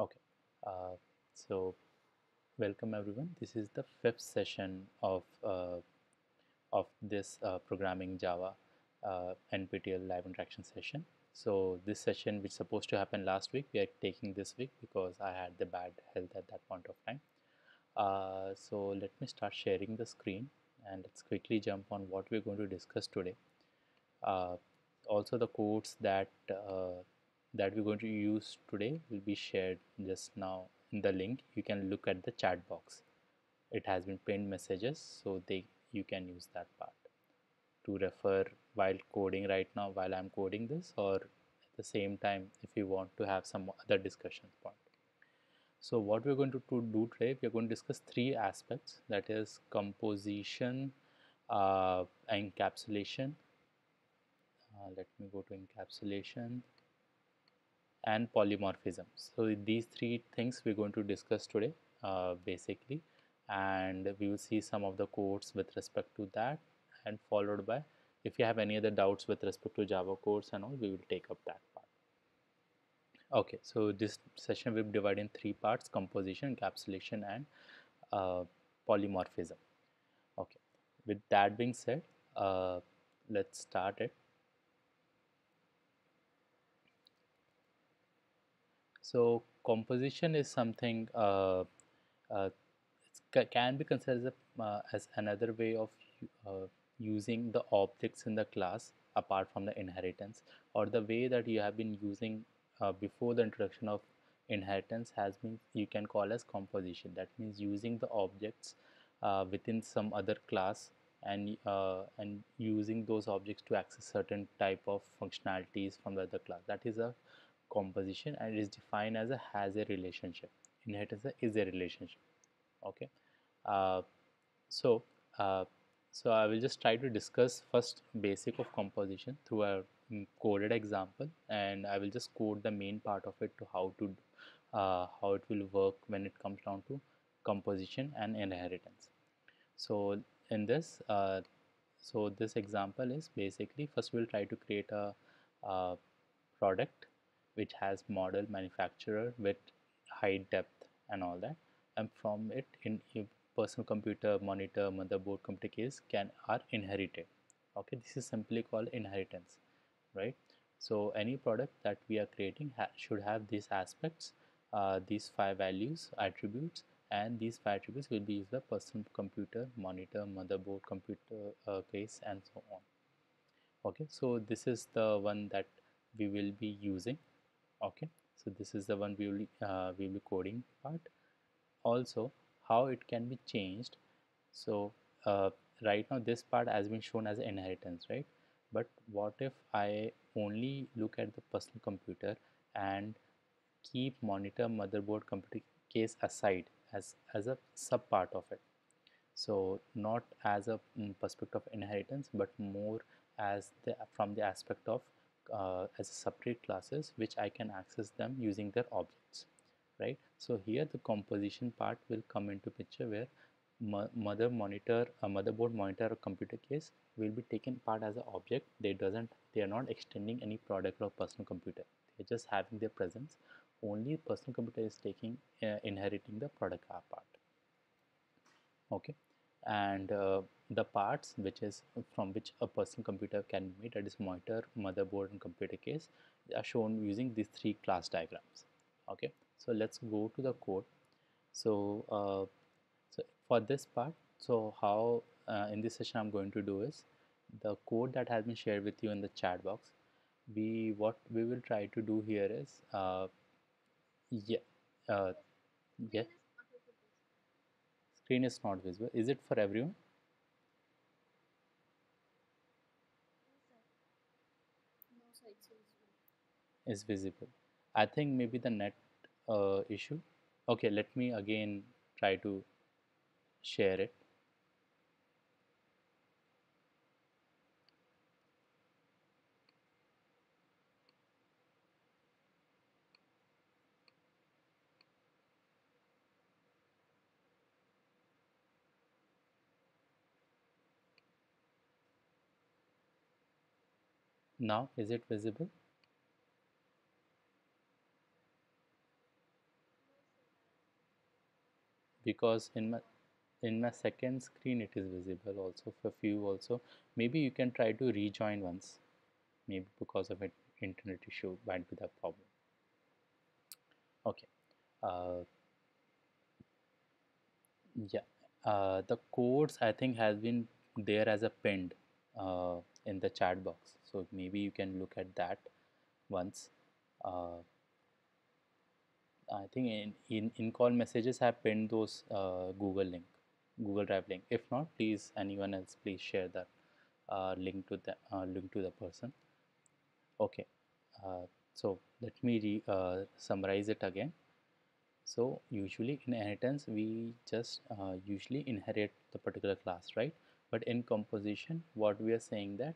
Okay, so welcome everyone. This is the fifth session of this programming Java NPTEL live interaction session. So this session, which supposed to happen last week, we are taking this week because I had the bad health at that point of time. So let me start sharing the screen and let's quickly jump on what we're going to discuss today. Uh, Also, the codes that we're going to use today will be shared just now in the link. You can look at the chat box. It has been pinned messages, so they you can use that part to refer while coding right now while I'm coding this, or at the same time if you want to have some other discussion point. So what we're going to do today, we're going to discuss three aspects, that is composition, encapsulation. Let me go to encapsulation and polymorphism. So these three things we're going to discuss today basically, and we will see some of the codes with respect to that, and followed by, if you have any other doubts with respect to Java codes and all, we will take up that part. Okay, so this session will be divided in three parts: composition, encapsulation, and uh, polymorphism. Okay, with that being said, let's start it. So composition is something can be considered as another way of using the objects in the class apart from the inheritance, or the way that you have been using before the introduction of inheritance has been, you can call as composition. That means using the objects within some other class, and using those objects to access certain type of functionalities from the other class. That is a composition, and it is defined as a has a relationship. Inheritance is a relationship. Okay. uh, so uh, so I will just try to discuss first basic of composition through a coded example, and I will just code the main part of it to how it will work when it comes down to composition and inheritance. So in this this example is basically, first we'll try to create a product which has model, manufacturer, with height, depth and all that, and from it, in personal computer, monitor, motherboard, computer case can are inherited. Okay, this is simply called inheritance, right? So any product that we are creating should have these aspects, these five values, attributes, and these five attributes will be used by personal computer, monitor, motherboard, computer case, and so on. Okay, so this is the one that we will be using. Okay, so this is the one we will be coding part. Also, how it can be changed. So right now this part has been shown as inheritance, right? But what if I only look at the personal computer and keep monitor, motherboard, computer case aside as a sub part of it? So not as a perspective of inheritance, but more as the from the aspect of as a separate classes which I can access them using their objects, right? So here the composition part will come into picture, where motherboard, monitor, or computer case will be taken part as an object. They are not extending any product or personal computer. They're just having their presence. Only personal computer is taking inheriting the product part. Okay, and the parts which is from which a personal computer can be made, that is monitor, motherboard, and computer case, they are shown using these three class diagrams. Okay, so let's go to the code. So so for this part, so how in this session I'm going to do is, the code that has been shared with you in the chat box, we what we will try to do here is yeah uh, yeah, screen is not visible. Is it for everyone? Is visible. I think maybe the net issue. Okay, let me again try to share it. Now, is it visible? because in my second screen it is visible also for few also. Maybe you can try to rejoin once, maybe because of an internet issue might be the problem. Okay. uh, yeah, the codes I think has been there as a pinned uh, in the chat box, so maybe you can look at that once. uh, I think in call messages have pinned those Google link, Google Drive link. If not, please anyone else please share that link to the person. Okay, uh, so let me summarize it again. So usually in inheritance, we just usually inherit the particular class, right? But in composition, what we are saying that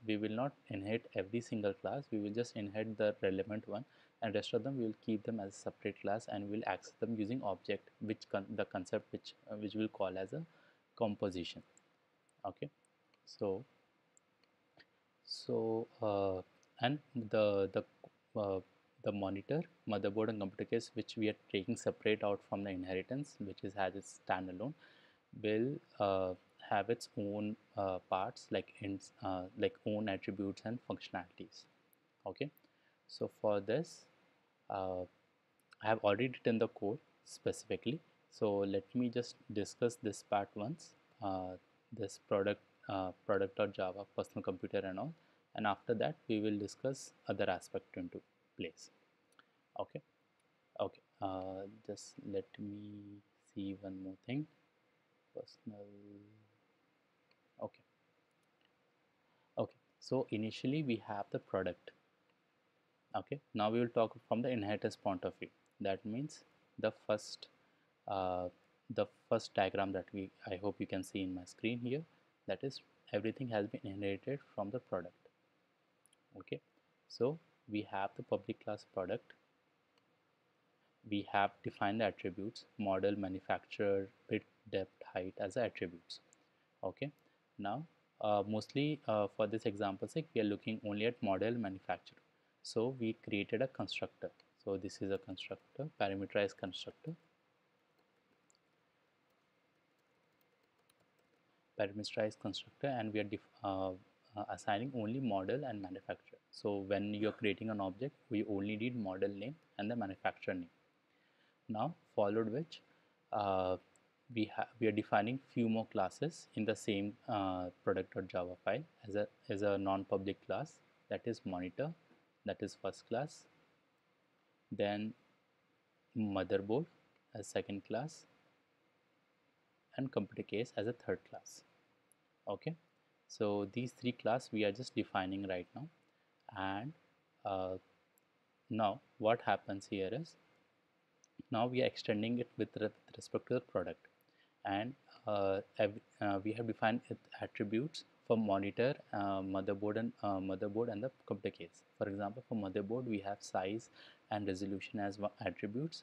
we will not inherit every single class. We will just inherit the relevant one, and rest of them we will keep them as a separate class, and we'll access them using object, which the concept which we'll call as a composition. Okay, so so, and uh, the monitor, motherboard, and computer case, which we are taking separate out from the inheritance, which is has its standalone, will have its own parts like own attributes and functionalities. Okay, so for this, uh, I have already written the code specifically. So let me just discuss this part once. This product.java, personal computer and all, and after that we will discuss other aspect into place. Okay. Okay. Just let me see one more thing. Personal. Okay. Okay. So initially we have the product. Okay, now we will talk from the inheritance point of view. That means the first uh, the first diagram that I hope you can see in my screen here, that is everything has been inherited from the product. Okay, so we have the public class product, we have defined the attributes model, manufacturer, width, depth, height as the attributes. Okay, now mostly for this example sake we are looking only at model, manufacturer, so we created a constructor. So this is a constructor, parameterized constructor, and we are assigning only model and manufacturer. So when you're creating an object, we only need model name and the manufacturer name. Now followed which uh, we are defining few more classes in the same product.java file as a non-public class, that is monitor, that is first class, then motherboard as second class, and computer case as a third class. Okay, so these three class we are just defining right now. And uh, now what happens here is, now we are extending it with respect to the product, and we have defined attributes for monitor, motherboard and the computer case. For example, for motherboard we have size and resolution as attributes,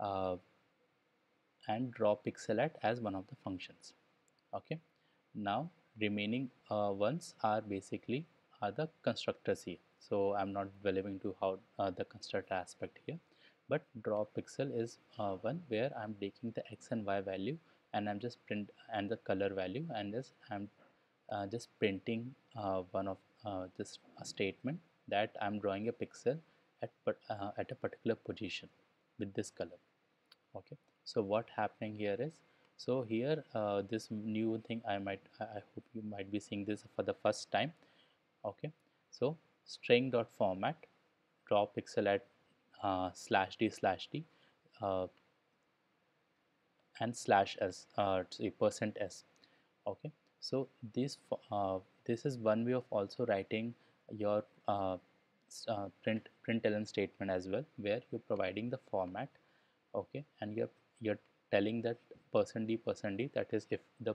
uh, and draw pixelat as one of the functions. Okay, now remaining ones are basically the constructors here. So I'm not delving into how the constructor aspect here, but draw pixel is one where I'm taking the x and y value, and I'm just print and the color value, and this I'm just printing one of just a statement that I'm drawing a pixel at a particular position with this color. Okay, so what happening here is, so here this new thing I hope you might be seeing this for the first time. Okay, so string dot format draw pixel at /d/d uh, and slash s, say percent s. Okay, so this is one way of also writing your println statement as well, where you're providing the format. Okay, and you're telling that %d, that is if the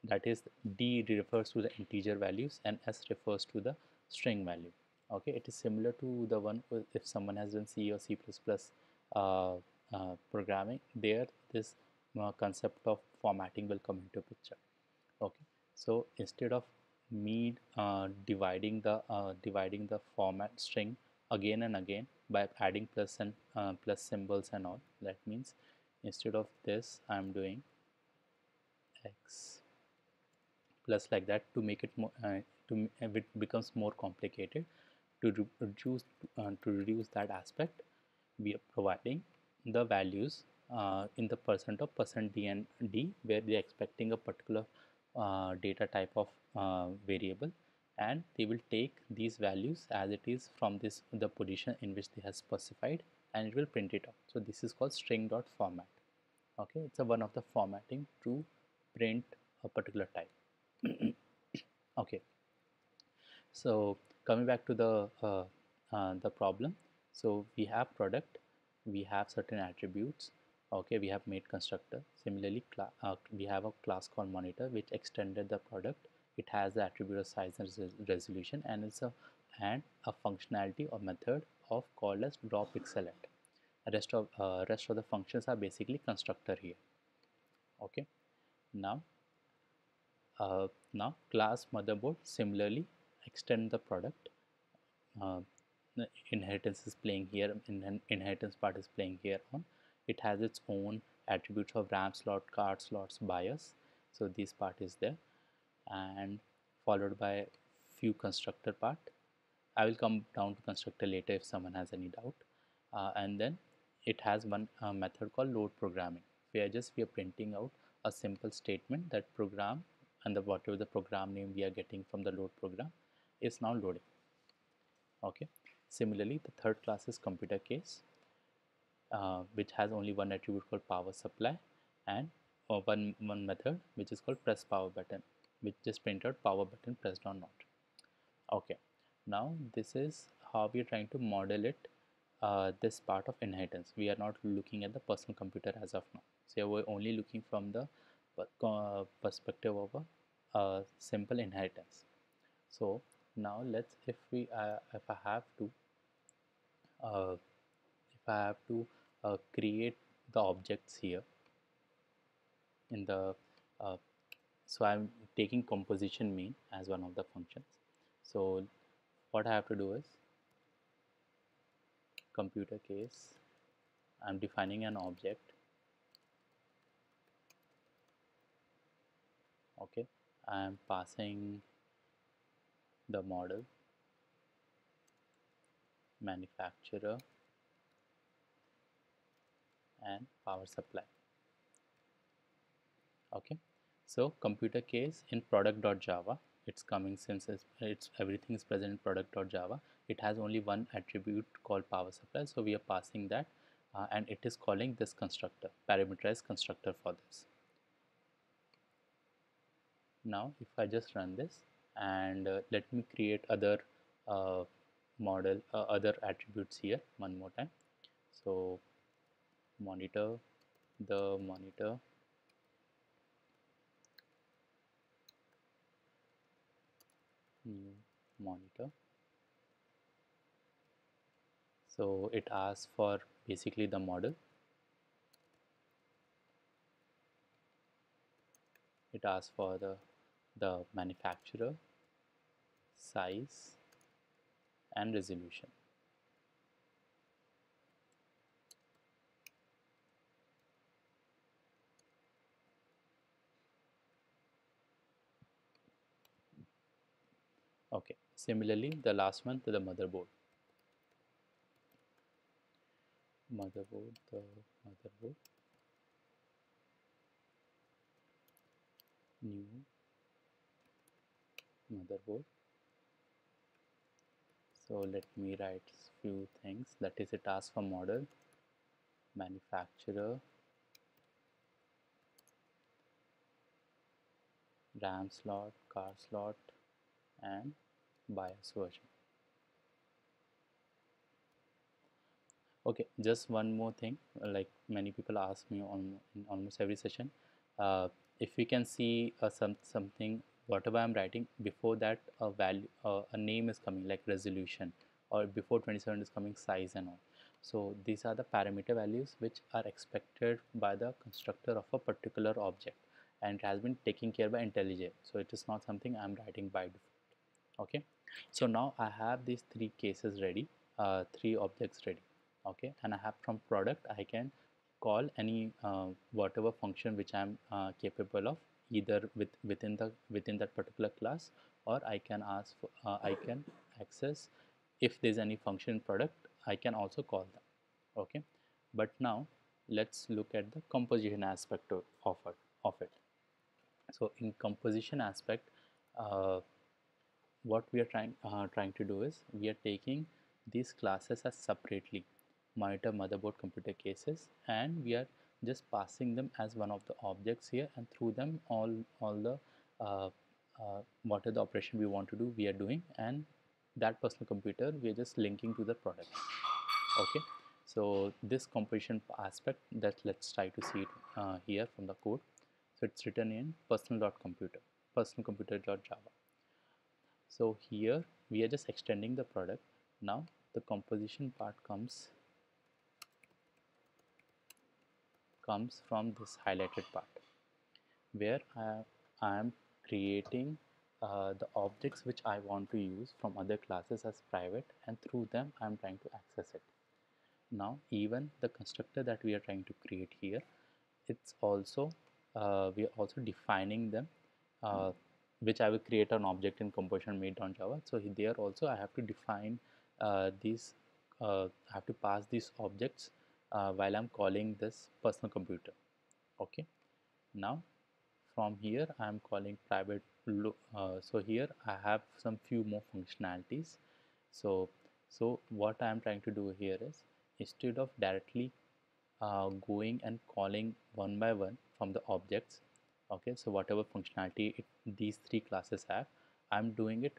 that is d refers to the integer values and s refers to the string value. Okay, it is similar to the one if someone has done C or C++ programming, there this concept of formatting will come into picture. Okay, so instead of me dividing the format string again and again by adding plus and plus symbols and all, that means Instead of this, I'm doing x plus like that to make it more it becomes more complicated. To reduce that aspect, we are providing the values in the percent of percent d and d, where they are expecting a particular data type of variable, and they will take these values as it is from this the position in which they have specified, and it will print it out. So this is called string dot format. Okay, it's a one of the formatting to print a particular type. Okay, so coming back to the problem, so we have product, we have certain attributes. Okay, we have made constructor. Similarly, we have a class called monitor which extended the product. It has the attribute of size and resolution, and it's a functionality or method of called as draw pixel at. Rest of the functions are basically constructor here. Okay, now now class motherboard similarly extend the product. uh, the inheritance is playing here, inheritance part is playing here on. It has its own attributes of RAM slot, card slots, BIOS. So this part is there, and followed by few constructor part. I will come down to constructor later if someone has any doubt. And then it has one method called load programming, where just we are printing out a simple statement that program, and the whatever the program name we are getting from the load program is now loading. Okay. Similarly, the third class is computer case, which has only one attribute called power supply, and one method which is called press power button, which just print out power button pressed or not. Okay, now this is how we are trying to model it. This part of inheritance, we are not looking at the personal computer as of now. So we're only looking from the perspective of a simple inheritance. So now let's, if I have to uh, create the objects here in the so I'm taking composition mean as one of the functions. So what I have to do is computer case, I'm defining an object. Okay, I'm passing the model, manufacturer, and power supply. Okay, so computer case in product.java, it's coming since it's everything is present in product.java. It has only one attribute called power supply, so we are passing that, and it is calling this constructor, parameterized constructor for this. Now if I just run this, and let me create other uh, other attributes here one more time. So monitor, the monitor, new monitor. So it asks for basically the model, it asks for the manufacturer, size, and resolution. Okay, similarly the last one to the motherboard, the motherboard, new motherboard. So let me write few things, that is it asks for model, manufacturer, RAM slot, card slot, and BIOS version. Okay, just one more thing, like many people ask me in almost every session, if we can see something, whatever I'm writing, before that a value, a name is coming like resolution, or before 27 is coming size and all. So these are the parameter values which are expected by the constructor of a particular object, and it has been taken care by IntelliJ. So it is not something I'm writing by default. Okay, so now I have these three cases ready, three objects ready. Okay, and I have from product I can call any whatever function which I'm capable of, either within that particular class, or I can ask for, I can access, if there's any function product, I can also call them. Okay, but now let's look at the composition aspect of it. So in composition aspect, uh, what we are trying to do is we are taking these classes as separately, monitor, motherboard, computer cases, and we are just passing them as one of the objects here, and through them all the uh, what are the operation we want to do we are doing, and that personal computer we are just linking to the product. Okay, so this composition aspect, that let's try to see it here from the code. So it's written in personal.computer, personalcomputer.java. So here we are just extending the product. Now the composition part comes from this highlighted part, where I am creating the objects which I want to use from other classes as private, and through them I am trying to access it. Now even the constructor that we are trying to create here, it's also we are also defining them, uh, which I will create an object in composition made.java. So there also I have to define these I have to pass these objects while I'm calling this personal computer. Okay, now from here I am calling private so here I have some few more functionalities. So what I am trying to do here is, instead of directly going and calling one by one from the objects, okay, so whatever functionality these three classes have, I'm doing it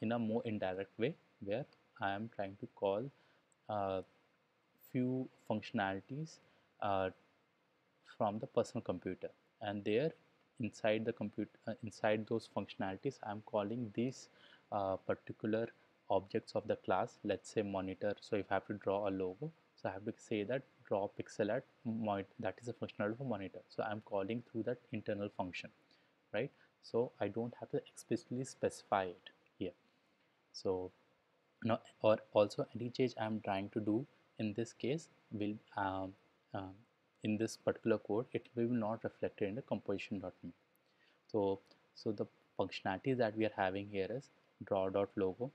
in a more indirect way, where I am trying to call uh, few functionalities uh, from the personal computer, and there inside the computer inside those functionalities I'm calling these particular objects of the class. Let's say monitor, so if I have to draw a logo, so I have to say that draw pixel at monitor, that is a functionality for monitor, so I'm calling through that internal function, right? So I don't have to explicitly specify it here. So now, or also any change I'm trying to do in this case will um, in this particular code, it will not reflected in the composition.me. So the functionality that we are having here is draw.logo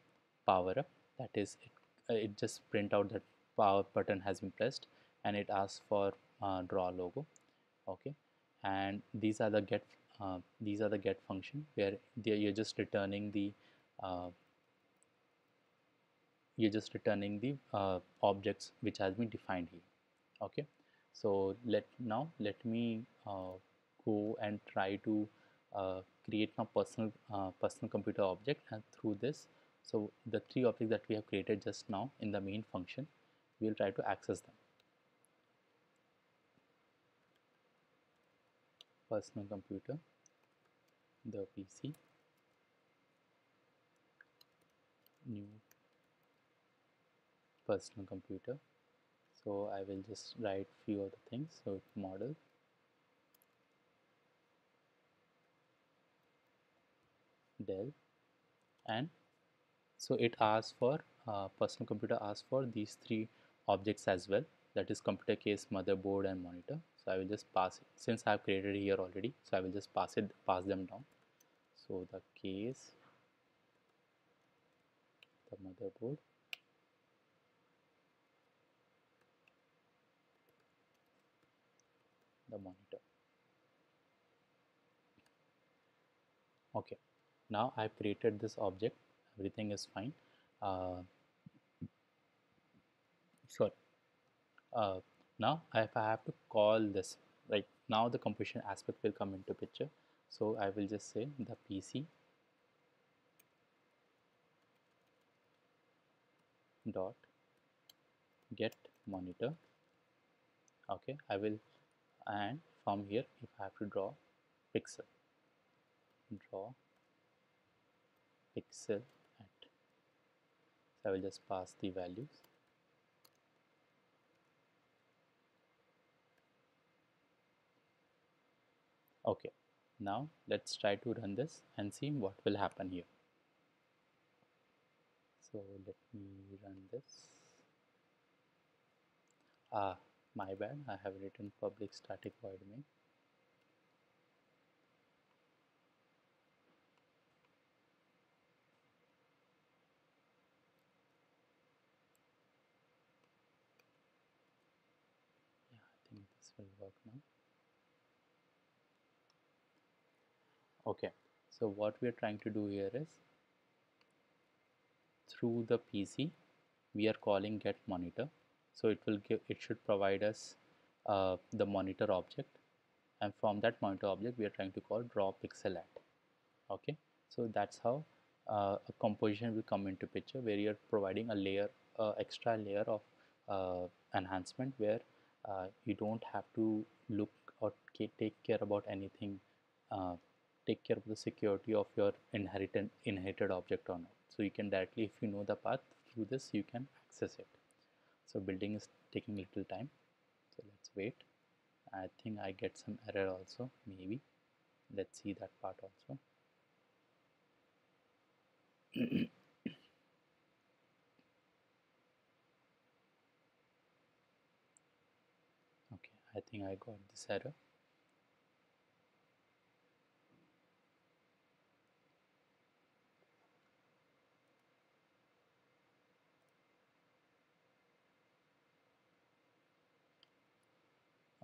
power up, that is it just print out that power button has been pressed, and it asks for draw logo. Okay, and these are the get function, where you're just returning the uh, objects which has been defined here. Okay, so let me go and try to create my personal computer object, and through this, so the three objects that we have created just now in the main function, we'll try to access them. Personal computer, the PC, new personal computer. So I will just write few other things. So model, Dell, and so it asks for personal computer asks for these three objects as well, that is computer case, motherboard, and monitor. So I will just pass it, since I have created here already, so I will just pass them down. So the case, the motherboard, the monitor. Okay, now I've created this object, everything is fine. uh, sorry uh, Now if I have to call this, like, now the composition aspect will come into picture. So I will just say the PC dot get monitor. Okay, I will, and from here if I have to pixel draw pixel at, so I will just pass the values. Okay, now let's try to run this and see what will happen here. So let me run this. My bad, I have written public static void main. Yeah, I think this will work now. Okay, so what we are trying to do here is through the PC we are calling get monitor, so it should provide us the monitor object, and from that monitor object we are trying to call draw pixel at. Okay, so that's how a composition will come into picture, where you're providing a layer, extra layer of enhancement, where you don't have to look or take care about anything, uh, take care of the security of your inherited object or not. So you can directly, if you know the path through this, you can access it. So building is taking little time, so let's wait. I think I get some error also, maybe. Let's see that part also. Okay, I think I got this error.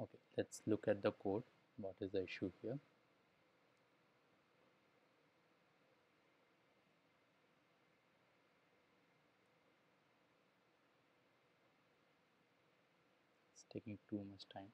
Okay, let's look at the code. What is the issue here? It's taking too much time.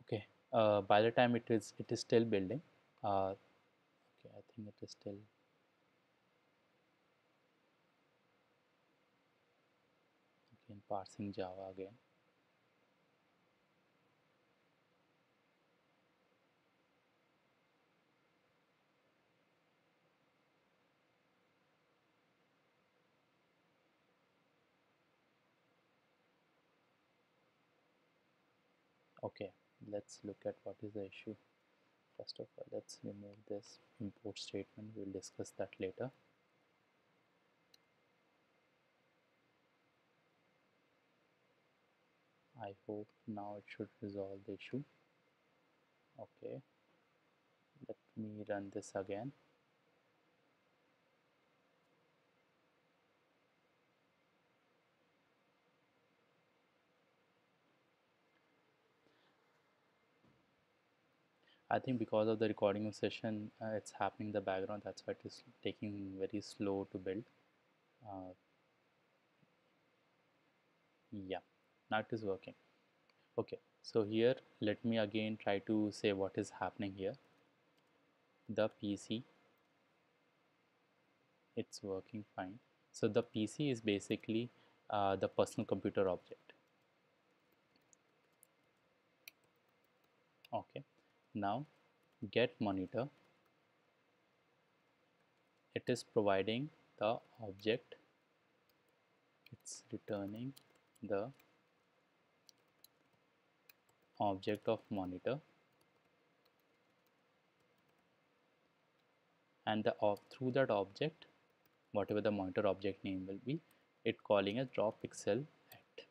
Okay, by the time it is still building. Okay, I think it is still. Again, parsing Java again. Okay, let's look at what is the issue. First of all, let's remove this import statement. We'll discuss that later. I hope now it should resolve the issue. Okay, let me run this again. I think because of the recording session, it's happening in the background. That's why it is taking very slow to build. Uh, yeah, now it is working. Okay, so here let me again try to say what is happening here. The PC, it's working fine. So the PC is basically the personal computer object. Okay, now get monitor, it is providing the object, it's returning the object of monitor, and through that object, whatever the monitor object name will be, it calling as draw pixel at.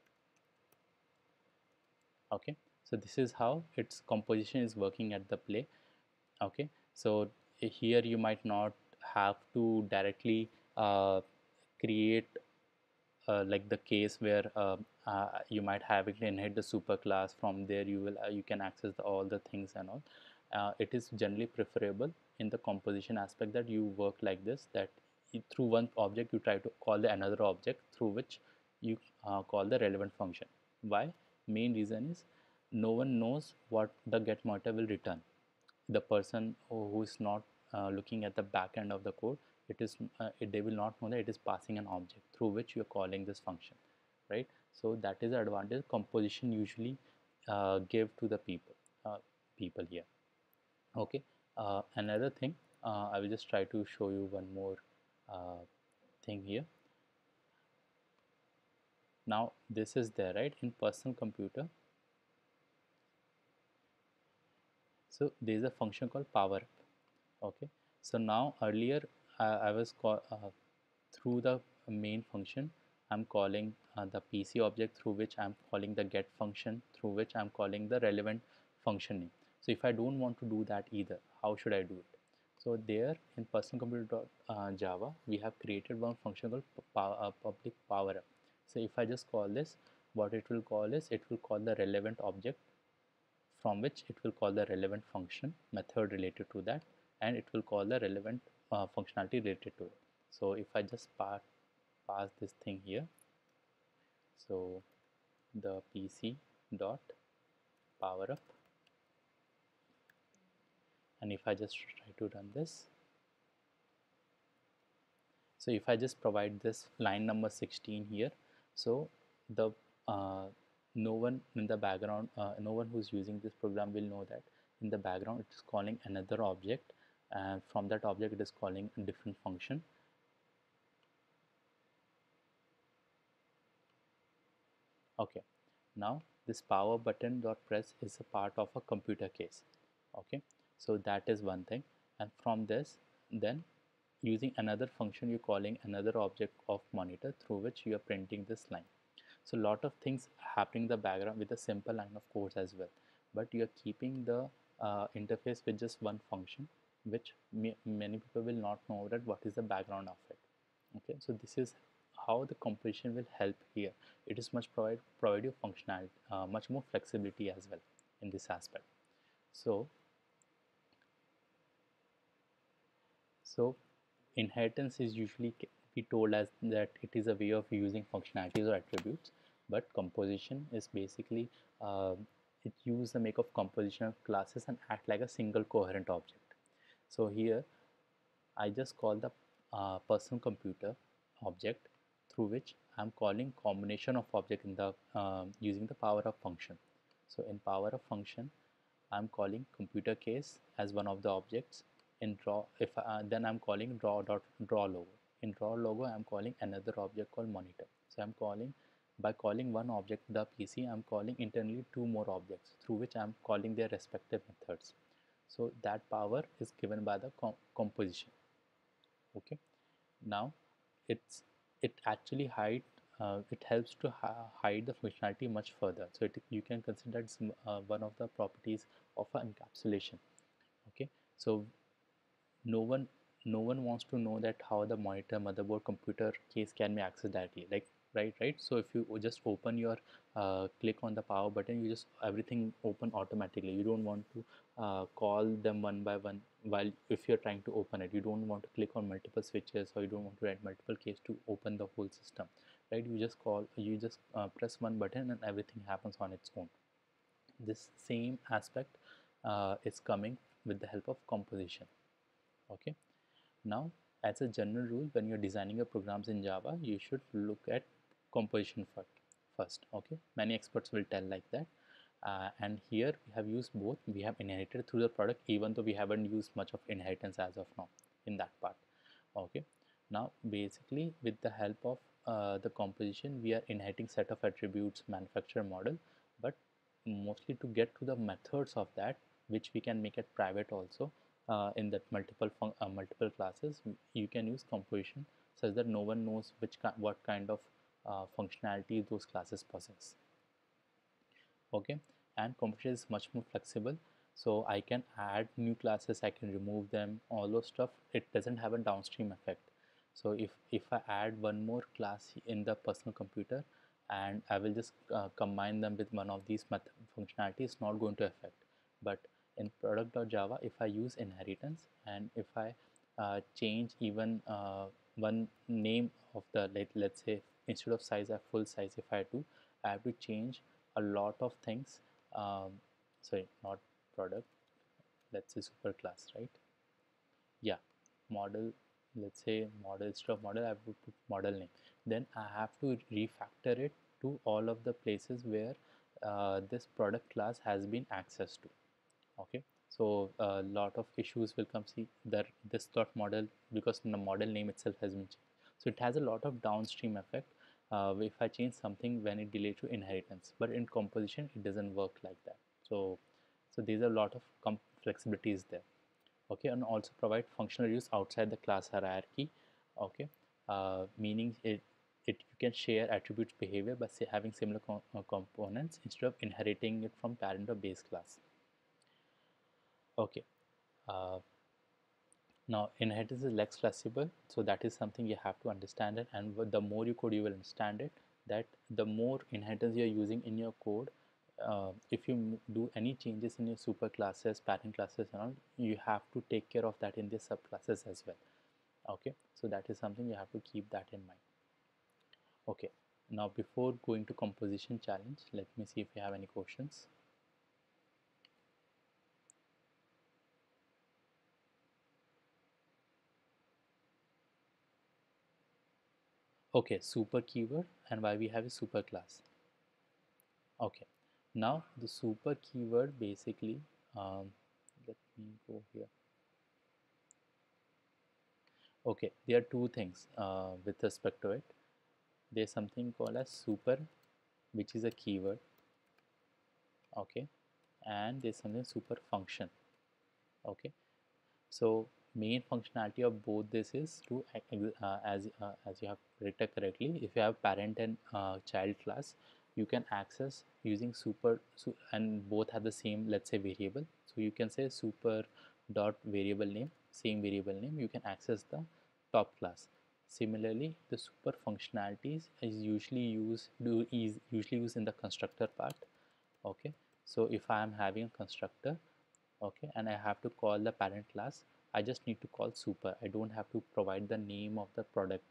Okay, so this is how its composition is working at the play. Okay, so here you might not have to directly create like the case where you might have it inherit the superclass. From there you can access all the things and all. It is generally preferable in the composition aspect that you work like this, that through one object you try to call the another object through which you call the relevant function. Why? Main reason is no one knows what the get monitor will return. The person who is not looking at the back end of the code, they will not know that it is passing an object through which you are calling this function, right? So that is the advantage composition usually give to the people here. Okay, another thing, I will just try to show you one more thing here. Now this is there, right, in personal computer. So there is a function called power up. Okay, so now earlier I was through the main function I'm calling the PC object, through which I'm calling the get function, through which I'm calling the relevant function name. So if I don't want to do that either, how should I do it? So there in personal computer Java, we have created one function called public power up. So if I just call this, what it will call is, it will call the relevant object, from which it will call the relevant function method related to that, and it will call the relevant functionality related to it. So if I just pass this thing here, so the PC dot power up, and if I just try to run this, so if I just provide this line number 16 here, so the no one in the background, no one who's using this program will know that in the background it is calling another object, and from that object it is calling a different function. Okay, now this power button dot press is a part of a computer case. Okay, so that is one thing, and from this, then using another function, you're calling another object of monitor, through which you are printing this line. So a lot of things happening in the background with a simple line of code as well, but you are keeping the interface with just one function, which many people will not know that what is the background of it. Okay, so this is how the composition will help here. It is provide you functionality, much more flexibility as well in this aspect. So so inheritance is usually be told as that it is a way of using functionalities or attributes, but composition is basically it use the make of composition of classes and act like a single coherent object. So here I just call the personal computer object, through which I'm calling combination of object in the using the power of function. So in power of function, I'm calling computer case as one of the objects. In draw, if then I'm calling draw logo. In draw logo, I'm calling another object called monitor. So I'm calling, by calling one object the PC, I'm calling internally two more objects, through which I'm calling their respective methods. So that power is given by the composition. Okay, now it's it actually it helps to hide the functionality much further. So you can consider it's one of the properties of an encapsulation. Okay, so no one no one wants to know that how the monitor, motherboard, computer case can be accessed directly, like right. So if you just open your click on the power button, you just everything open automatically. You don't want to call them one by one, while if you're trying to open it, you don't want to click on multiple switches, or you don't want to write multiple keys to open the whole system, right? You just press one button and everything happens on its own. This same aspect is coming with the help of composition. Okay, now as a general rule, when you're designing your programs in Java, you should look at composition first. Okay, many experts will tell like that, and here we have used both. We have inherited through the product, even though we haven't used much of inheritance as of now in that part. Okay, now basically with the help of the composition, we are inheriting set of attributes, manufacturer model, but mostly to get to the methods of that, which we can make it private also. In that multiple classes, you can use composition such that no one knows what kind of functionality those classes possess. Okay, and composition is much more flexible, so I can add new classes, I can remove them, all those stuff. It doesn't have a downstream effect. So if I add one more class in the personal computer, and I will just combine them with one of these functionalities, it's not going to affect. But in product.java, if I use inheritance, and if I change even one name of the, let's say instead of size, I have full size, if I do, I have to change a lot of things. Sorry, not product, let's say superclass, right? Yeah, model, let's say model, instead of model I have to put model name. Then I have to refactor it to all of the places where this product class has been accessed to. Okay, so a lot of issues will come. See that this dot model, because the model name itself has been changed, so it has a lot of downstream effect. if I change something when it relates to inheritance, but in composition it doesn't work like that. So there's a lot of flexibilities there. Okay, and also provide functional use outside the class hierarchy. Okay, meaning it you can share attributes behavior by having similar components instead of inheriting it from parent or base class. Okay, uh, now inheritance is less flexible, so that is something you have to understand it, and the more you code you will understand it, that the more inheritance you are using in your code, if you do any changes in your super classes, parent classes and all, you have to take care of that in the subclasses as well. Okay, so that is something you have to keep that in mind. Okay, now before going to composition challenge, let me see if you have any questions. Okay, super keyword and why we have a super class. Okay, now the super keyword basically, let me go here. Okay, there are two things with respect to it. There's something called as super, which is a keyword. Okay, and there's something super function. Okay, so main functionality of both this is to as you have written correctly, if you have parent and child class, you can access using and both have the same, let's say, variable. So you can say super dot variable name, same variable name, you can access the top class. Similarly, the super functionalities is usually used in the constructor part. Okay, so if I am having a constructor, okay, and I have to call the parent class, I just need to call super. I don't have to provide the name of the product,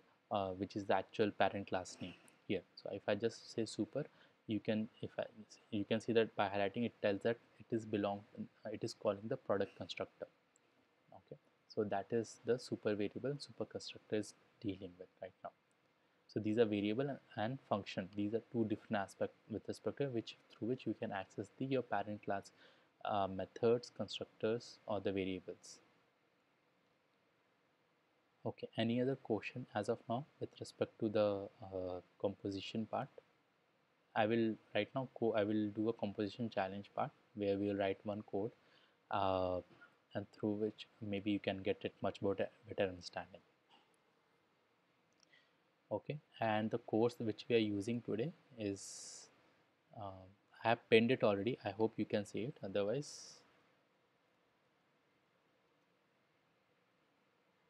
which is the actual parent class name here. So if I just say super, you can see that by highlighting it tells that it is calling the product constructor. Okay, so that is the super variable super constructor is dealing with right now. So these are variable and function. These are two different aspects with respect to through which you can access your parent class methods, constructors, or the variables. Okay, any other question as of now with respect to the composition part? I will right now I will do a composition challenge part where we will write one code, uh, and through which maybe you can get it much better understanding. Okay, and the course which we are using today is, I have pinned it already. I hope you can see it. Otherwise,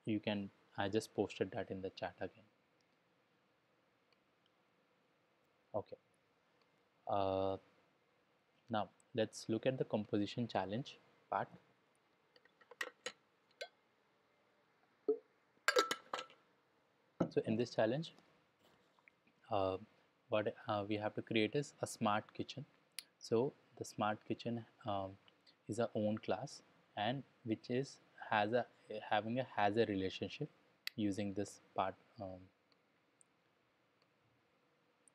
you can. I just posted that in the chat again. Okay. Uh, Now let's look at the composition challenge part. So in this challenge, uh, what we have to create is a smart kitchen. So the smart kitchen is our own class, and which is has a having a has a relationship using this part.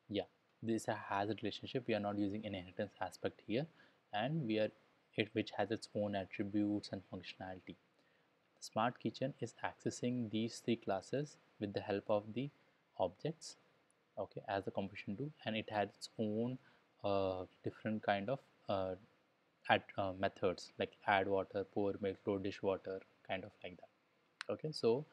Yeah, this has a relationship. We are not using an inheritance aspect here, and we are it which has its own attributes and functionality. The smart kitchen is accessing these three classes with the help of the objects, okay, as the composition do, and it has its own different kind of methods like add water, pour milk, load dishwater, kind of like that. Okay, so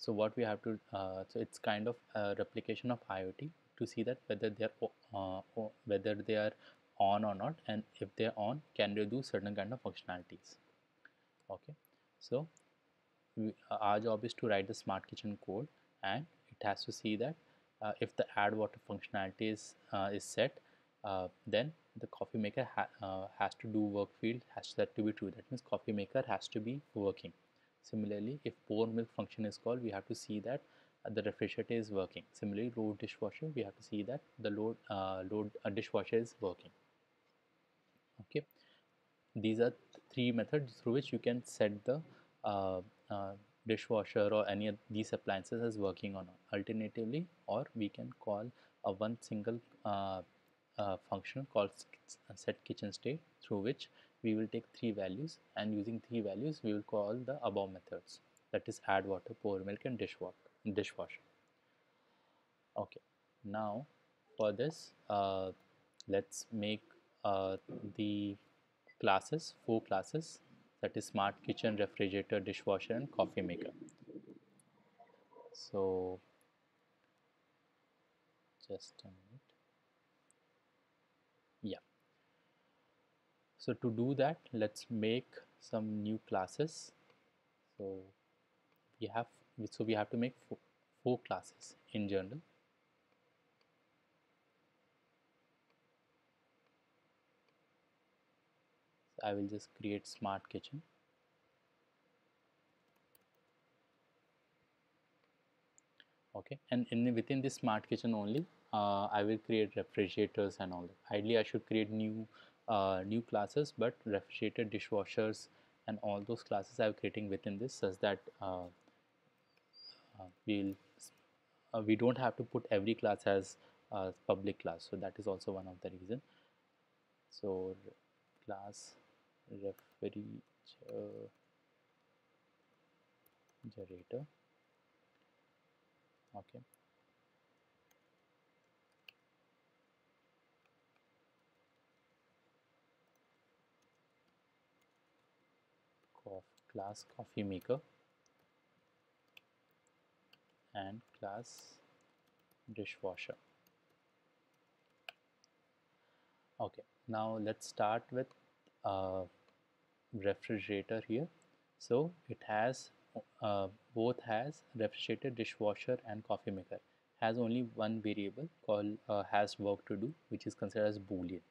what we have to so it's kind of a replication of IoT to see that whether they are whether they are on or not, and if they are on, can they do certain kind of functionalities. Okay, so our job is to write the smart kitchen code, and it has to see that if the add water functionality is set, then the coffee maker has to do work field has that to be true. That means coffee maker has to be working. Similarly, if pour milk function is called, we have to see that the refrigerator is working. Similarly, load dishwasher, we have to see that the load dishwasher is working. Okay, these are three methods through which you can set the uh, uh, dishwasher or any of these appliances as working or not. Alternatively, or we can call a one single function called set kitchen state, through which we will take three values, and using three values we will call the above methods, that is add water, pour milk, and dishwasher. Okay, now For this, let's make the classes, 4 classes, that is smart kitchen, refrigerator, dishwasher, and coffee maker. So just a minute. Yeah. So to do that, let's make some new classes. So we have we have to make four classes in general. So I will just create smart kitchen. Okay, and within this smart kitchen only, I will create refrigerators and all that. Ideally, I should create new classes, but refrigerator, dishwashers, and all those classes I'm creating within this, such that we'll we don't have to put every class as public class. So that is also one of the reason. So class refrigerator, okay, class coffee maker, and class dishwasher. Okay, now let's start with uh, refrigerator here. So it has both has refrigerator, dishwasher, and coffee maker. Has only one variable called has work to do, which is considered as boolean.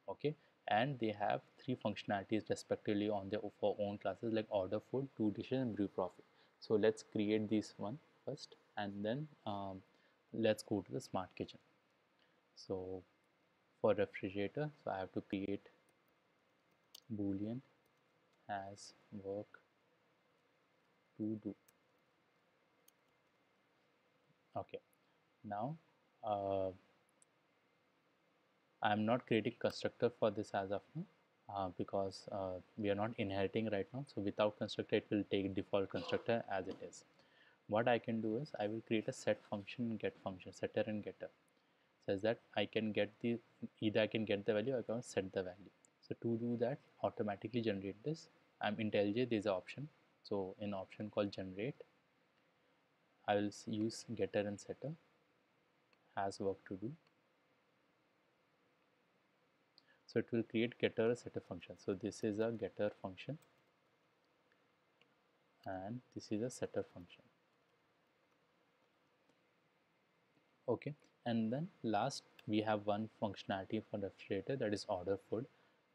Okay, and they have three functionalities respectively on their for own classes, like order food, do dishes, and brew profit. So let's create this one first, and then let's go to the smart kitchen. So for refrigerator, so I have to create boolean has work to do. Okay, now uh, I'm not creating constructor for this as of now, because we are not inheriting right now. So without constructor, it will take default constructor as it is. What I can do is I will create a set function and get function, setter and getter, says that I can get the either I can get the value or I can set the value. So to do that, automatically generate this. I'm IntelliJ, there's an option. So in option called generate, I will use getter and setter has work to do. So it will create getter or setter function. So this is a getter function and this is a setter function. Okay, and then last we have one functionality for refrigerator, that is order food.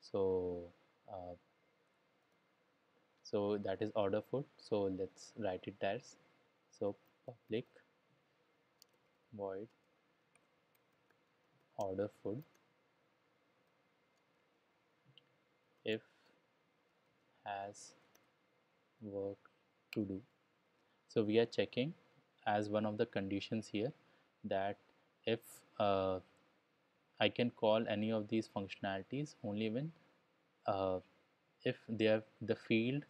So uh, so that is order food. So let's write it as, so public void order food if has work to do. So we are checking as one of the conditions here that if I can call any of these functionalities only when uh, if the field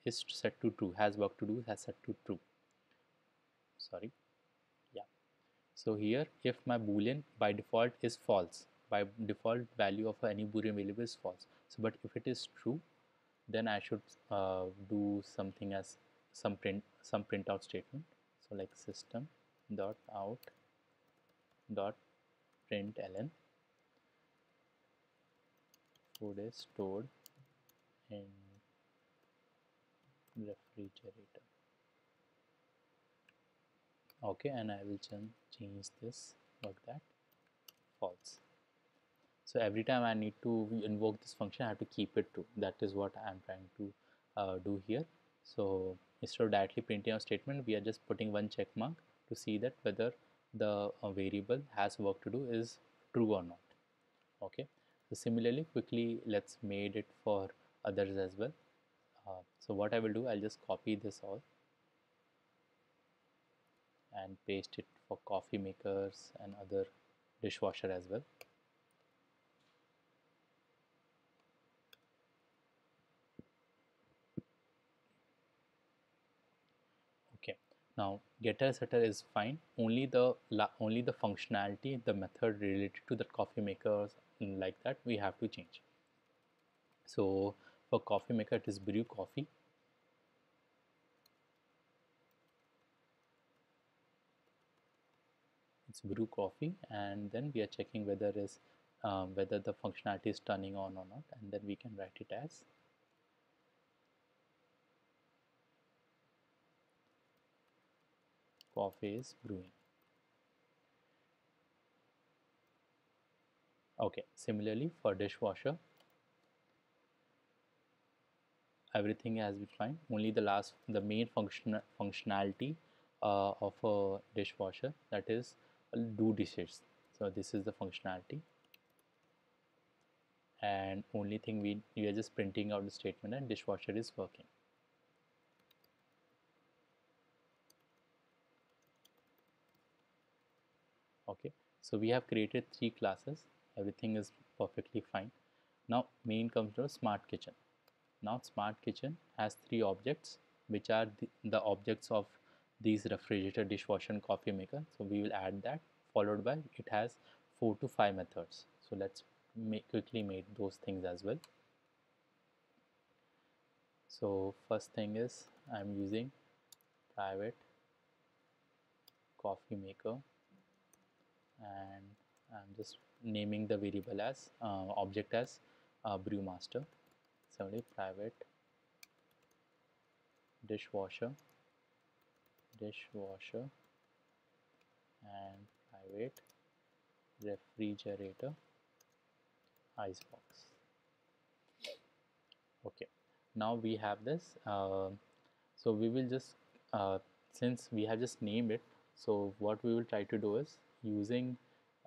is set to true, has work to do has set to true. Sorry, yeah. So here, if my boolean by default is false, by default value of any boolean variable is false. So, but if it is true, then I should do something as some printout statement. So like system dot out dot println food is stored in refrigerator. Okay, and I will change this like that false. So every time I need to invoke this function, I have to keep it true. That is what I am trying to do here. So instead of directly printing a statement, we are just putting one check mark to see that whether the variable has work to do is true or not. Okay. So similarly, quickly let's made it for others as well. So what I will do, I'll just copy this all and paste it for coffee makers and other dishwasher as well. Okay, now getter setter is fine. Only the functionality, the method related to the coffee makers like that we have to change. So for coffee maker it is brew coffee. It's brew coffee, and then we are checking whether the functionality is turning on or not, and then we can write it as coffee is brewing. Okay, similarly for dishwasher, everything has been fine. Only the main functionality of a dishwasher, that is do dishes. So this is the functionality, and only thing we are just printing out the statement and dishwasher is working. Okay, so we have created 3 classes. Everything is perfectly fine. Now main comes to smart kitchen. Now smart kitchen has 3 objects, which are the objects of these refrigerator, dishwasher and coffee maker. So we will add that, followed by it has 4 to 5 methods. So let's quickly make those things as well. So first thing is I'm using private coffee maker, and I'm just naming the variable as object as brewmaster. Similarly, private dishwasher, and private refrigerator icebox. Okay, now we have this. So we will just since we have just named it, so what we will try to do is using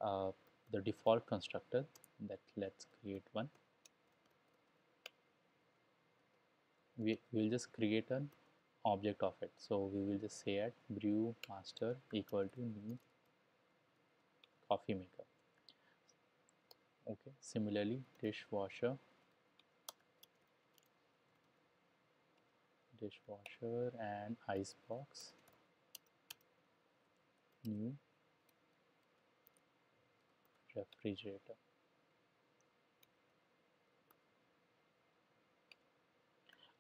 uh, the default constructor, that let's create one. We will just create an object of it. So we will just say at brew master equal to new coffee maker. Okay, similarly dishwasher and icebox new refrigerator.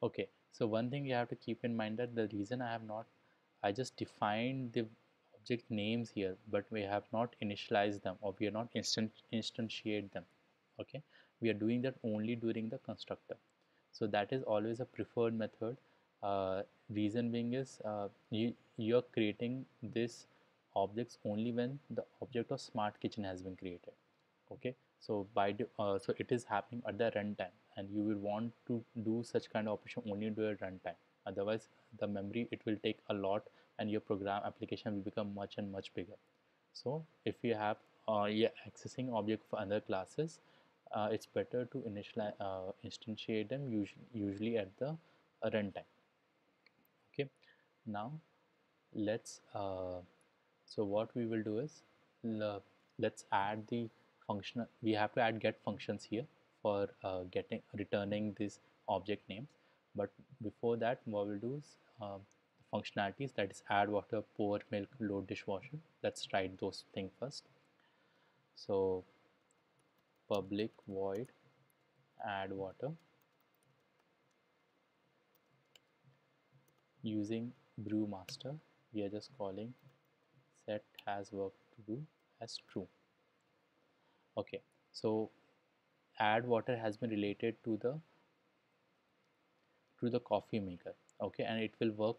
Okay, so one thing you have to keep in mind, that the reason I just defined the object names here, but we have not initialized them, or we are not instantiate them. Okay, we are doing that only during the constructor. So that is always a preferred method. Reason being is you're creating this objects only when the object of smart kitchen has been created. Okay, so so it is happening at the runtime, and you will want to do such kind of operation only during runtime. Otherwise the memory, it will take a lot, and your program application will become much and much bigger. So if you have yeah, accessing object for other classes, it's better to instantiate them usually at the runtime. Okay, now let's so what we will do is, let's add the function. We have to add get functions here for returning these object names. But before that, what we'll do is functionalities, that is add water, pour milk, load dishwasher. Let's write those things first. So public void add water, using brewmaster we are just calling set has work to do as true. Okay, so add water has been related to the coffee maker. Okay, and it will work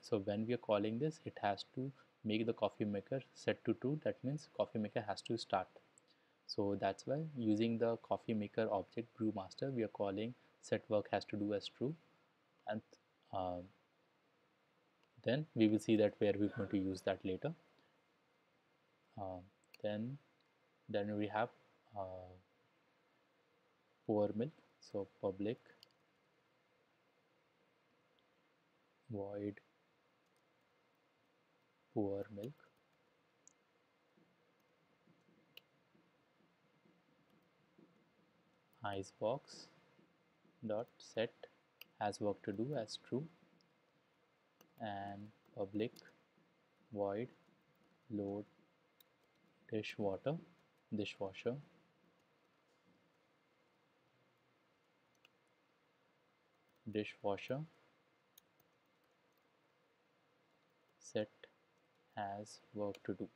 so when we are calling this, it has to make the coffee maker set to true. That means coffee maker has to start. So that's why using the coffee maker object brewmaster, we are calling set work has to do as true. And uh, then we will see that where we're going to use that later. uh, then we have uh, pour milk. So public void pour milk, icebox dot set has work to do as true, and public void load dishwasher dishwasher set has work to do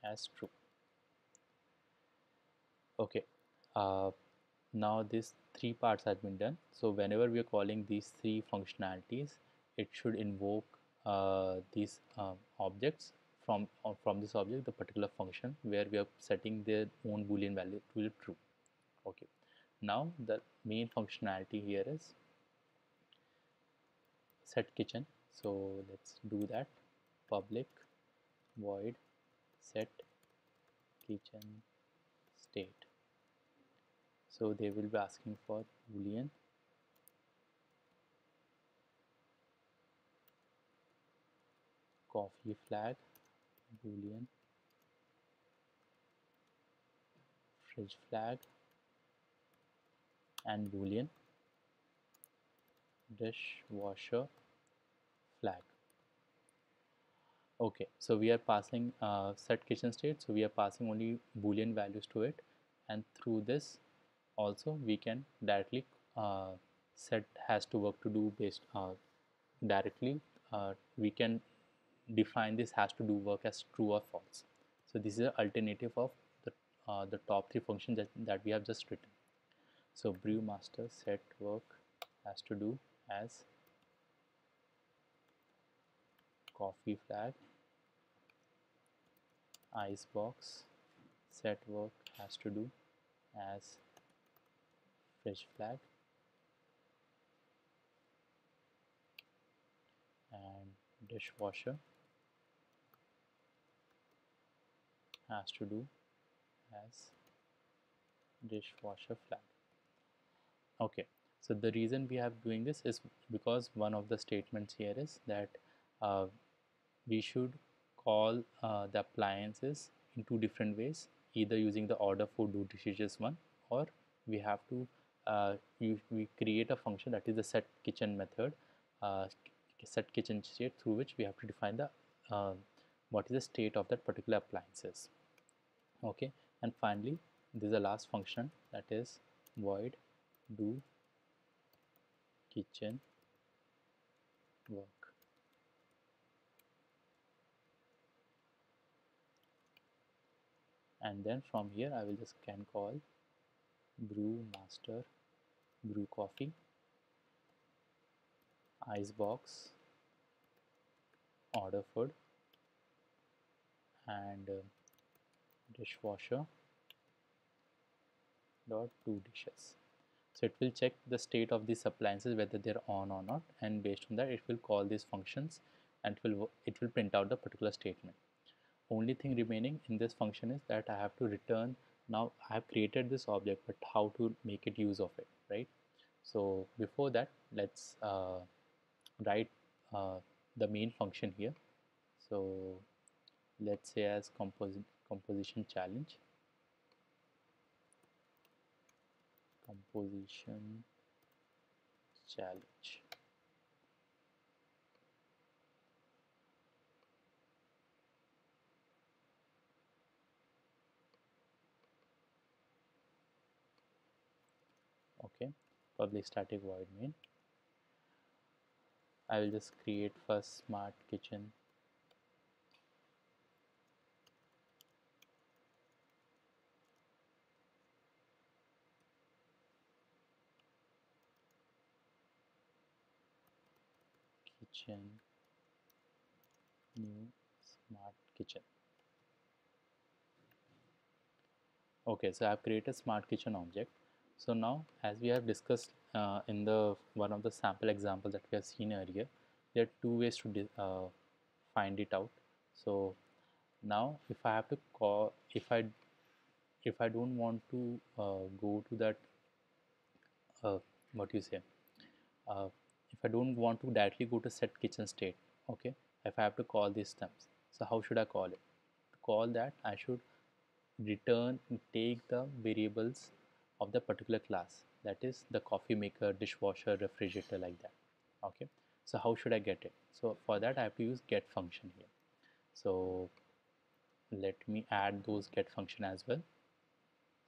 as true. Okay, uh, now these three parts have been done. So whenever we are calling these three functionalities, it should invoke these objects from this object the particular function where we are setting their own boolean value to be true. Okay, now the main functionality here is set kitchen. So let's do that. Public void set kitchen state. So they will be asking for boolean coffee flag, boolean fridge flag, and boolean dishwasher flag. Okay, so we are passing set kitchen state, so we are passing only boolean values to it, and through this also we can directly set has to work to do based directly we can define this has to do work as true or false. So this is an alternative of the top three functions that we have just written. So brewmaster set work has to do as coffee flag, icebox set work has to do as fridge flag, and dishwasher has to do as dishwasher flag. Okay, so the reason we have doing this is because one of the statements here is that uh, we should call the appliances in two different ways, either using the order for do dishes one, or we have to we create a function that is the set kitchen method, uh, set kitchen state, through which we have to define the uh, what is the state of that particular appliances. Okay, and finally this is the last function, that is void do kitchen work. And then from here I will just can call brew master brew coffee, icebox order food, and dishwasher dot do dishes. So it will check the state of these appliances whether they're on or not, and based on that it will call these functions and it will print out the particular statement. Only thing remaining in this function is that I have to return. Now I have created this object, but how to make it use of it, right? So before that, let's write the main function here. So let's say as composition challenge, composition challenge. Okay, public static void main. I will just create first smart kitchen kitchen new smart kitchen. Okay, so I have created smart kitchen object. So now, as we have discussed in the one of the sample example that we have seen earlier, there are two ways to find it out. So now, if I have to call, if I don't want to go to that, what you say, uh, if I don't want to directly go to set kitchen state, okay, if I have to call these terms, so how should I call it? To call that, I should return take the variables of the particular class, that is the coffee maker, dishwasher, refrigerator, like that. Okay, So how should I get it? So for that I have to use get function here. So let me add those get function as well.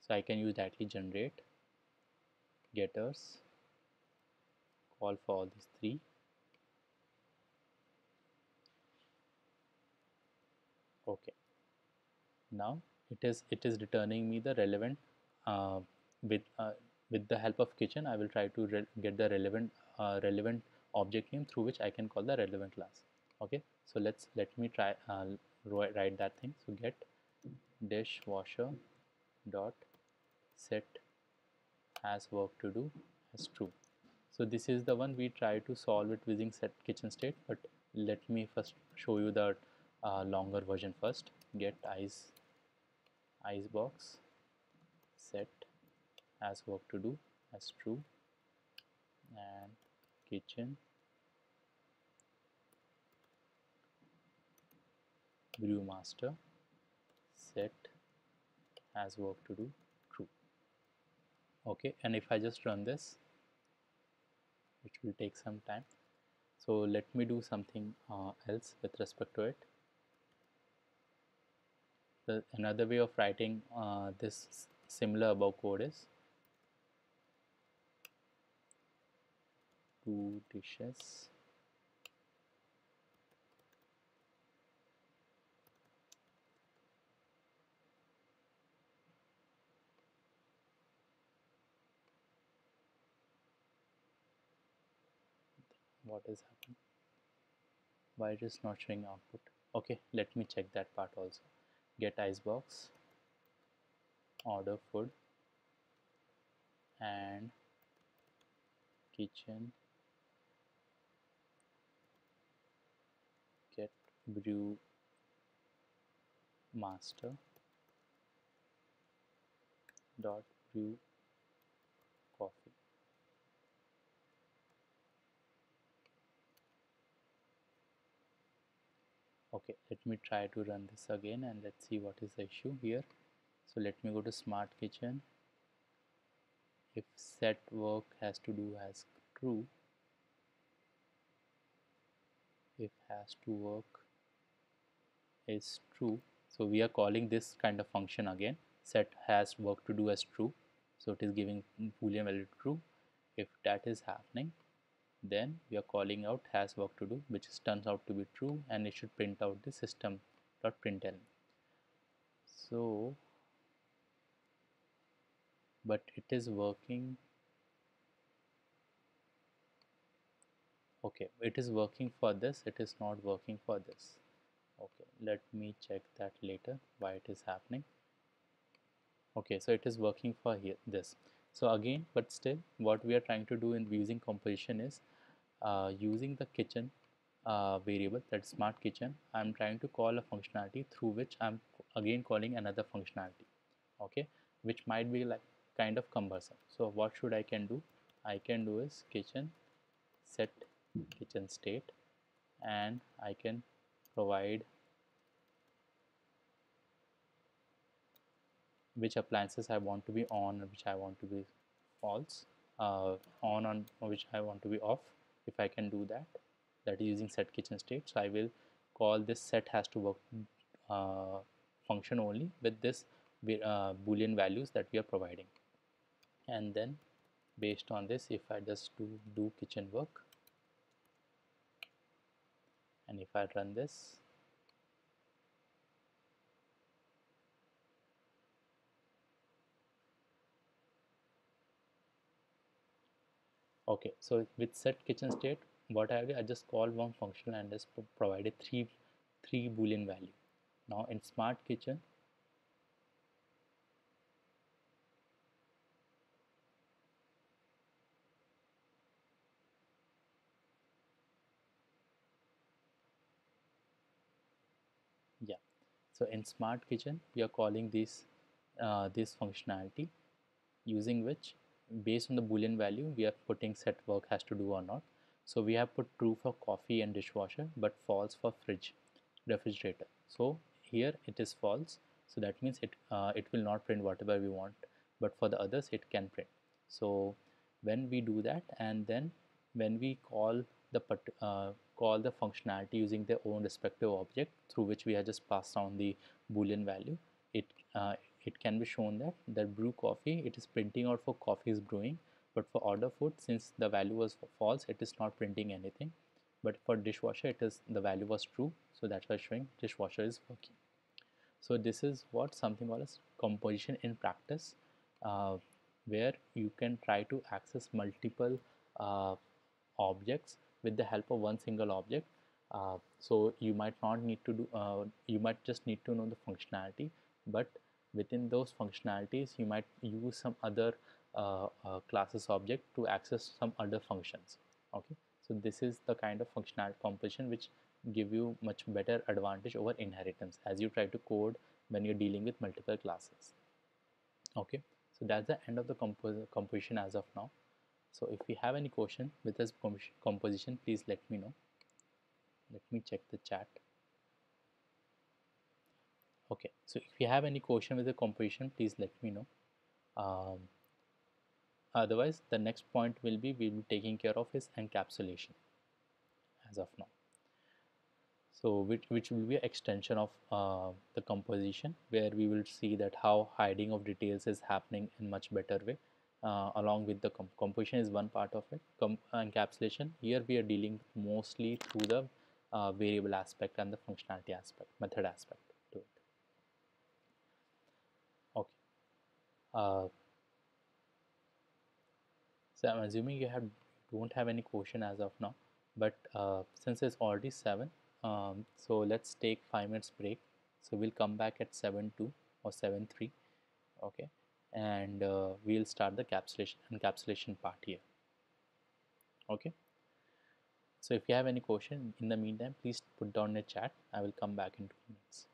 So I can use directly generate getters, call for all these three. Okay, now it is returning me the relevant uh, with uh, with the help of kitchen. I will try to get the relevant object name through which I can call the relevant class. Okay, so let me try write that thing. So get dishwasher dot set has work to do as true. So this is the one we try to solve it using set kitchen state, but let me first show you the longer version first. Get ice box set has work to do as true, and kitchen brewmaster set has work to do true. Okay, and if I just run this, it will take some time. So let me do something else with respect to it. Another way of writing this similar above code is two dishes what is happening, why it is not showing output. Okay, let me check that part also. Get icebox, order food, and kitchen get brew master dot brew coffee. Okay, let me try to run this again and let's see what is the issue here. So let me go to smart kitchen. If set work has to do as true, if has to work is true, so we are calling this kind of function again. Set has work to do as true, so it is giving boolean value true. If that is happening, then we are calling out has work to do, which turns out to be true, and it should print out the system.println. So but it is working. Okay, it is working for this, it is not working for this. Okay, let me check that later why it is happening. Okay, so it is working for here this. So again, but still what we are trying to do in using composition is using the kitchen variable, that smart kitchen. I'm trying to call a functionality through which I'm again calling another functionality. Okay, which might be like kind of cumbersome. So what should I can do? I can do is kitchen set kitchen state, and I can provide which appliances I want to be on and which I want to be false, on which I want to be off. If I can do that, that is using set kitchen state. So I will call this set has to work uh, function only with this boolean values that we are providing, and then based on this, if I just do kitchen work, and if I run this, okay, so with set kitchen state, what I did, I just called one function and just provided three boolean value. Now in smart kitchen, yeah, so in smart kitchen we are calling this functionality, using which based on the boolean value we are putting set work has to do or not. So we have put true for coffee and dishwasher but false for refrigerator. So here it is false, so that means it will not print whatever we want, but for the others it can print. So when we do that, and then when we call call the functionality using their own respective object through which we have just passed down the boolean value. It uh, it can be shown that brew coffee, it is printing out for coffee is brewing, but for order food, since the value was false, it is not printing anything. But for dishwasher, it is the value was true, so that's why showing dishwasher is working. So this is what something called as composition in practice, uh, where you can try to access multiple uh, objects with the help of one single object. So you might not need to do, you might just need to know the functionality, but within those functionalities, you might use some other classes object to access some other functions. Okay, so this is the kind of functional composition which give you much better advantage over inheritance as you try to code when you're dealing with multiple classes. Okay, so that's the end of the composition as of now. So if you have any question with this composition, please let me know. Let me check the chat. Okay, so if you have any question with the composition, please let me know. Um, Otherwise, the next point will be we'll be taking care of is encapsulation as of now. So which will be an extension of the composition, where we will see that how hiding of details is happening in much better way, along with the composition is one part of it. Encapsulation, here we are dealing mostly through the variable aspect and the functionality aspect, method aspect to it. Okay, uh, so I'm assuming you don't have any question as of now, but since it's already 7, so let's take 5 minutes break. So we'll come back at 7:02 or 7:03. Okay, and we'll start the encapsulation part here. Okay, so if you have any question in the meantime, please put down in the chat. I will come back in 2 minutes.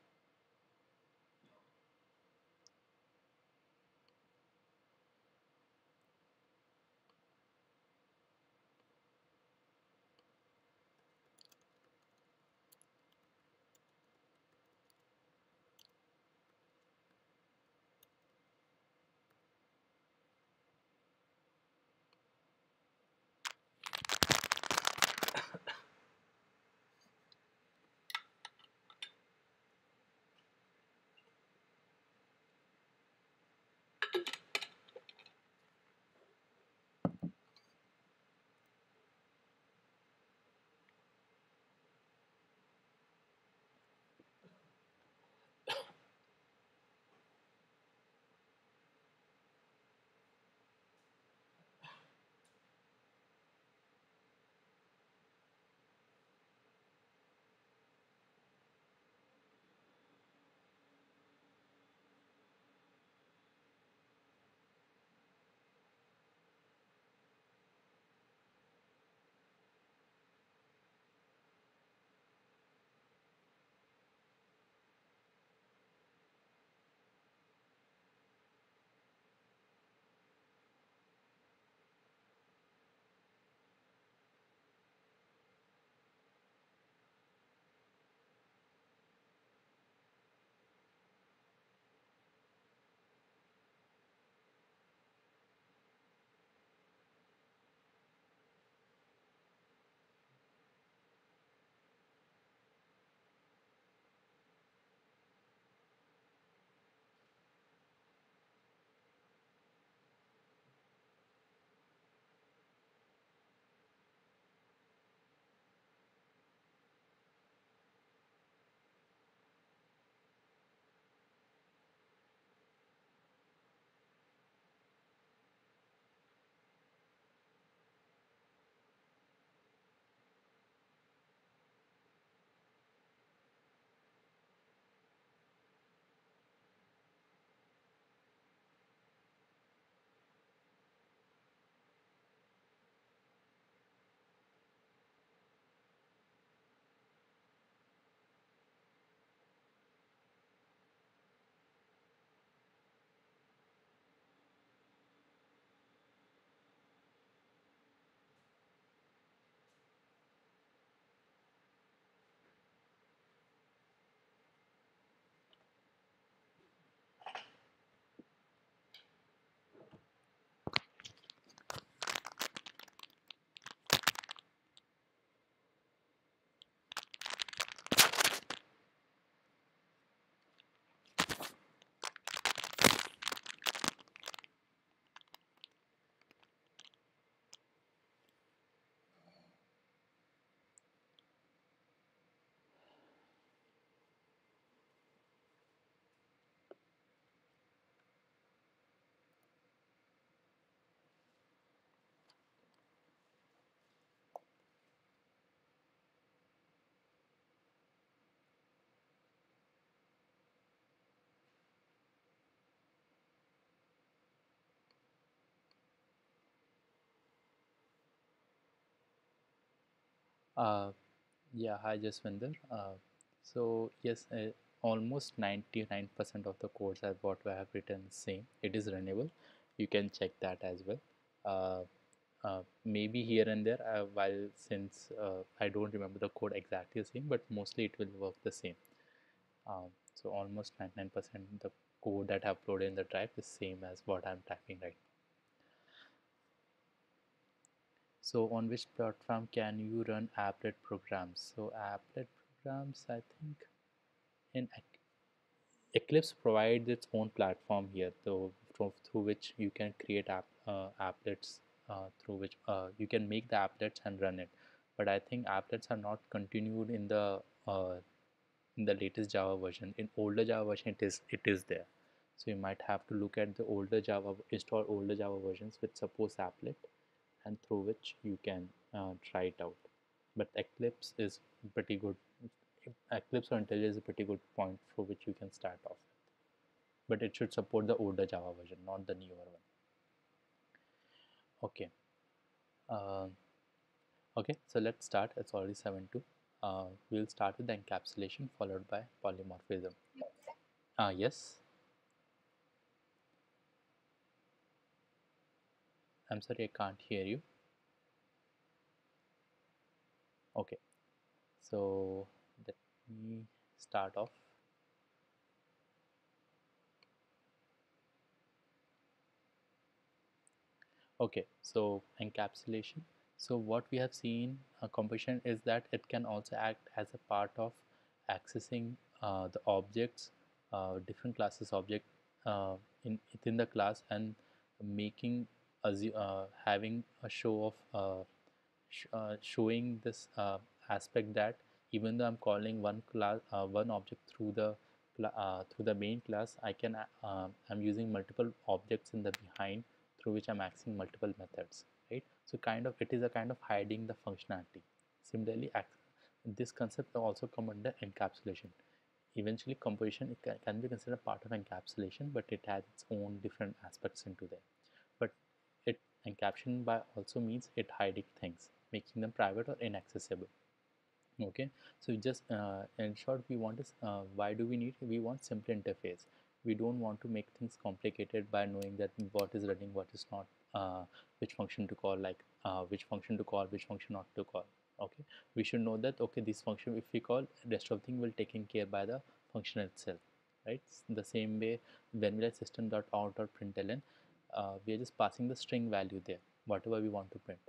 Uh, yeah, hi Jaswinder. So yes, almost 99% of the codes are what I have written same. It is runnable. You can check that as well. Uh, Maybe here and there, while since I don't remember the code exactly the same, but mostly it will work the same. So almost 99% the code that I uploaded in the drive is same as what I'm typing right. So on which platform can you run applet programs? So applet programs, I think in Eclipse provides its own platform here, though, through which you can create applets, through which you can make the applets and run it. But I think applets are not continued in the latest Java version. In older Java version, it is there. So you might have to look at the older Java, install older Java versions which suppose applet, and through which you can try it out. But Eclipse is pretty good. Eclipse or IntelliJ is a pretty good point for which you can start off. But it should support the older Java version, not the newer one. Okay. Uh, okay, so let's start. It's already 7:02. We'll start with the encapsulation followed by polymorphism. Yes. I'm sorry, I can't hear you. Okay, so let me start off. Okay, so encapsulation. So what we have seen composition is that it can also act as a part of accessing the objects, different classes object within the class, and making having a show of showing this aspect that even though I'm calling one class one object through the main class, I'm using multiple objects in the behind through which I'm accessing multiple methods, right? So kind of it is a kind of hiding the functionality. Similarly, this concept also come under encapsulation. Eventually, composition can be considered part of encapsulation, but it has its own different aspects into there. But it encapsulation by also means it hiding things, making them private or inaccessible. Okay, so just in short, we want is why do we want simple interface. We don't want to make things complicated by knowing that what is running, what is not, which function to call, like which function to call, which function not to call. Okay, we should know that okay, this function if we call, rest of thing will taken care by the function itself, right? The same way when we like system.out.println, we are just passing the string value there, whatever we want to print,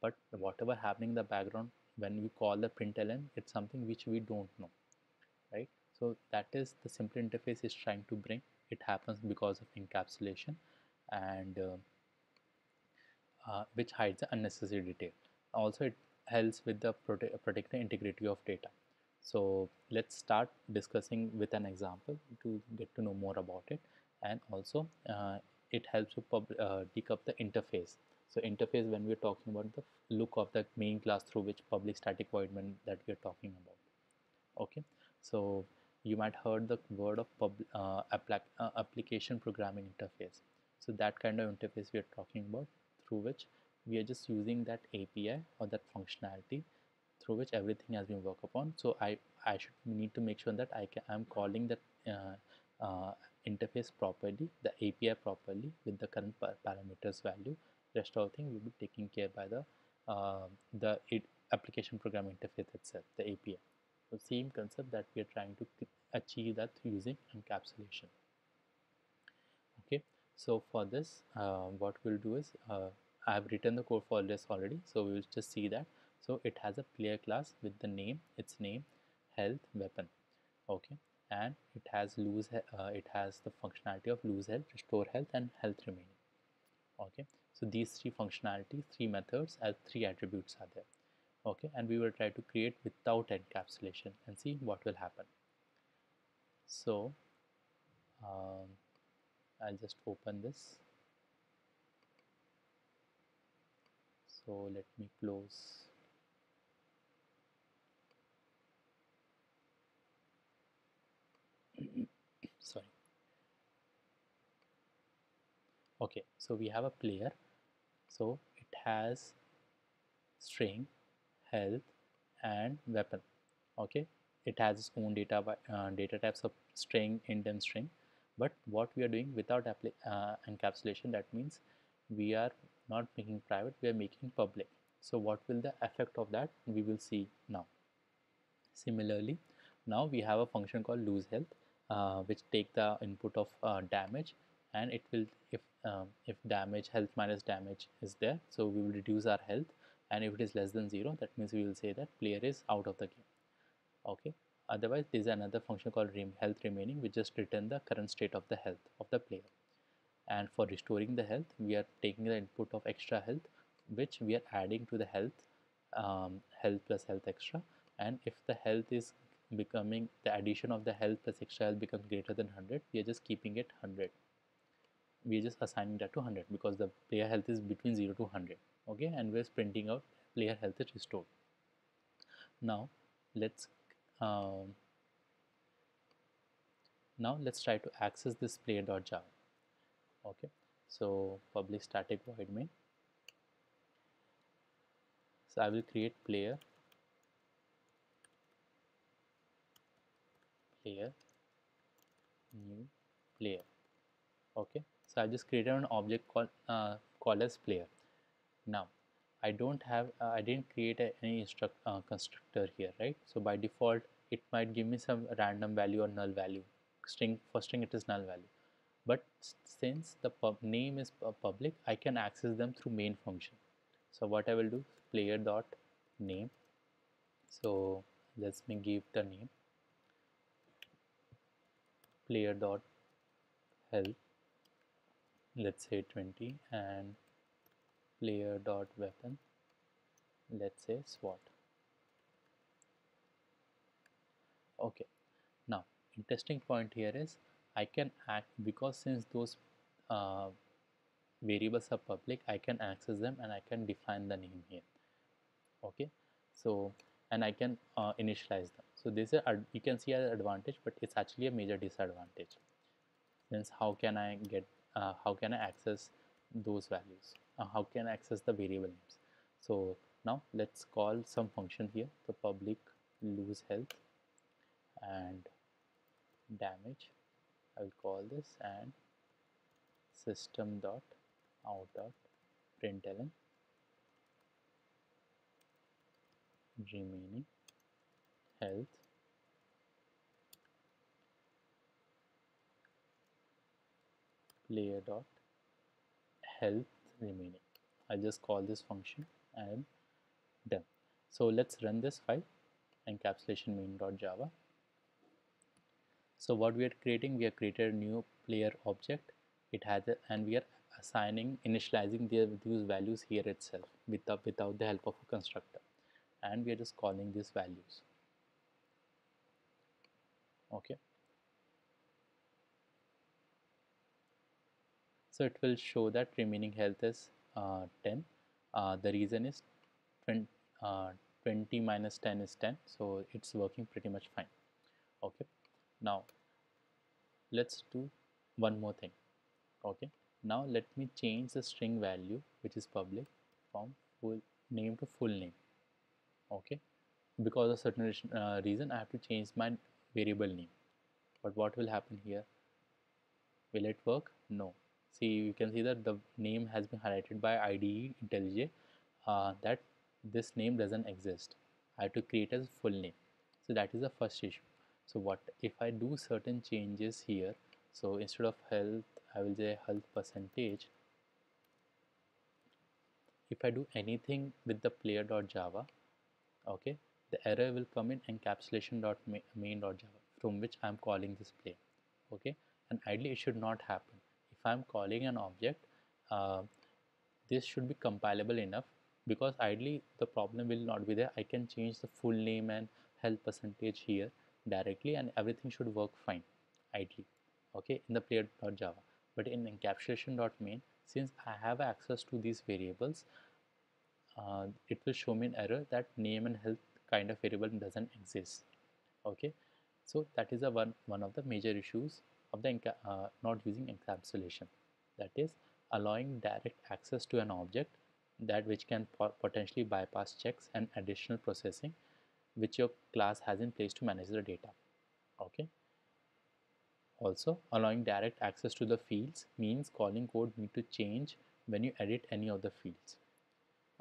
but whatever happening in the background when we call the println, it's something which we don't know, right? So that is the simple interface is trying to bring. It happens because of encapsulation, and which hides the unnecessary detail. Also, it helps with the protect the integrity of data. So let's start discussing with an example to get to know more about it, and also it helps to pick up the interface. So interface, when we're talking about the look of the main class through which public static void when that we're talking about. Okay, so you might heard the word of application programming interface. So that kind of interface we are talking about, through which we are just using that API or that functionality through which everything has been worked upon. So I should need to make sure that I'm calling that interface properly, the API properly with the current parameters value. Rest of the thing will be taken care by the application program interface itself, the API. So same concept that we are trying to achieve that using encapsulation. Okay, so for this, what we'll do is I have written the code for this already, so we will just see that. So it has a player class with the name, its name, health, weapon. Okay, and it has the functionality of lose health, restore health, and health remaining. Okay, so these three functionalities, three methods, as three attributes are there. Okay, and we will try to create without encapsulation and see what will happen. So um, I'll just open this. So let me close. Sorry. Okay, so we have a player. So it has string, health, and weapon. Okay, it has its own data types of string, int, and string. But what we are doing without encapsulation, that means we are not making private, we are making public. So what will the effect of that, we will see now. Similarly, now we have a function called lose health, which take the input of damage, and it will, if damage, health minus damage is there, so we will reduce our health, and if it is less than 0, that means we will say that player is out of the game. Okay, otherwise there is another function called health remaining, which just return the current state of the health of the player. And for restoring the health, we are taking the input of extra health, which we are adding to the health, health plus health extra. And if the health is becoming, the addition of the health plus extra health becomes greater than 100, we are just keeping it 100. We are just assigning that to 100 because the player health is between 0 to 100. Okay, and we are printing out player health is restored. Now let's um, try to access this player.java. Okay, so public static void main. So I will create player new player. Okay, so I just created an object called as player. Now I didn't create any constructor here, right? So by default it might give me some random value or null value. For string it is null value, but since the name is public, I can access them through main function. So what I will do, player dot name. So let me give the name player dot health, let's say 20, and player dot weapon, let's say SWAT. Okay, now interesting point here is I can act, because since those uh, variables are public, I can access them and I can define the name here. Okay, so and I can initialize them. So this is you can see an advantage, but it's actually a major disadvantage. Since how can I access those values? How can I access the variable names? So now let's call some function here. The public lose health and damage. I will call this, and system dot out dot println remaining health player dot health remaining. I'll just call this function and done. So let's run this file, encapsulation main.java. So what we are creating, we have created a new player object. It has and we are assigning, initializing these values here itself without the help of a constructor, and we are just calling these values. Okay, so it will show that remaining health is 10. The reason is 20, 20 minus 10 is 10, so it's working pretty much fine. Okay, now let's do one more thing. Okay, now let me change the string value, which is public, from full name to full name. Okay, because of certain reason I have to change my variable name. But what will happen here? Will it work? No. See, you can see that the name has been highlighted by IDE IntelliJ, that this name doesn't exist. I have to create as full name. So that is the first issue. So what if I do certain changes here? So instead of health, I will say health percentage. If I do anything with the player.java, okay, the error will come in encapsulation.main.java, from which I am calling this player. Okay, and ideally it should not happen. If I am calling an object, uh, this should be compilable enough, because ideally the problem will not be there. I can change the full name and health percentage here directly, and everything should work fine ideally, okay, in the player.java. But in encapsulation.main, since I have access to these variables, it will show me an error that name and health kind of variable doesn't exist. Okay, so that is one of the major issues of the not using encapsulation, that is allowing direct access to an object, that which can potentially bypass checks and additional processing, which your class has in place to manage the data. Okay. Also, allowing direct access to the fields means calling code need to change when you edit any of the fields.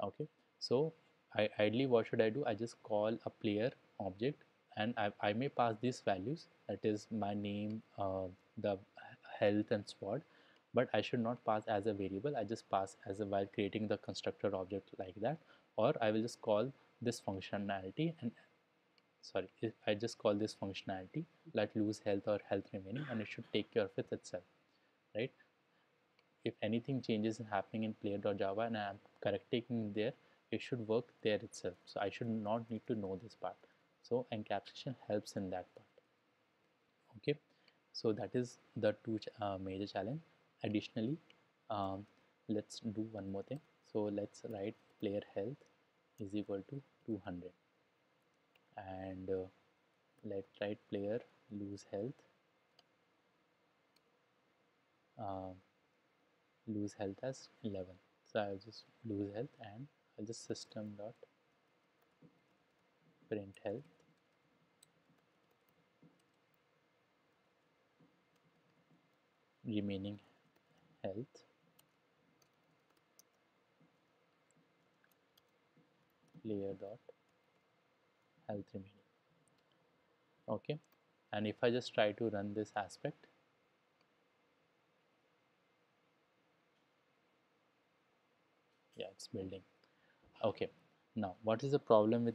Okay, so ideally what should I do? I just call a player object, and I may pass these values, that is my name, the health and SWOT, but I should not pass as a variable. I just pass as a while creating the constructor object like that, or I will just call this functionality, and sorry, if I just call this functionality like lose health or health remaining, and it should take care of it itself, right? If anything changes happening in player.java and I'm correcting there, it should work there itself. So I should not need to know this part. So encapsulation helps in that part. Okay, so that is the two major challenge. Additionally, um, let's do one more thing. So let's write player health is equal to 200, and let's write player lose health, uh, lose health as 11. So I'll just lose health, and I'll just system dot print health remaining health player dot health remaining. Okay, and if I just try to run this aspect, yeah, it's building. Okay, now what is the problem with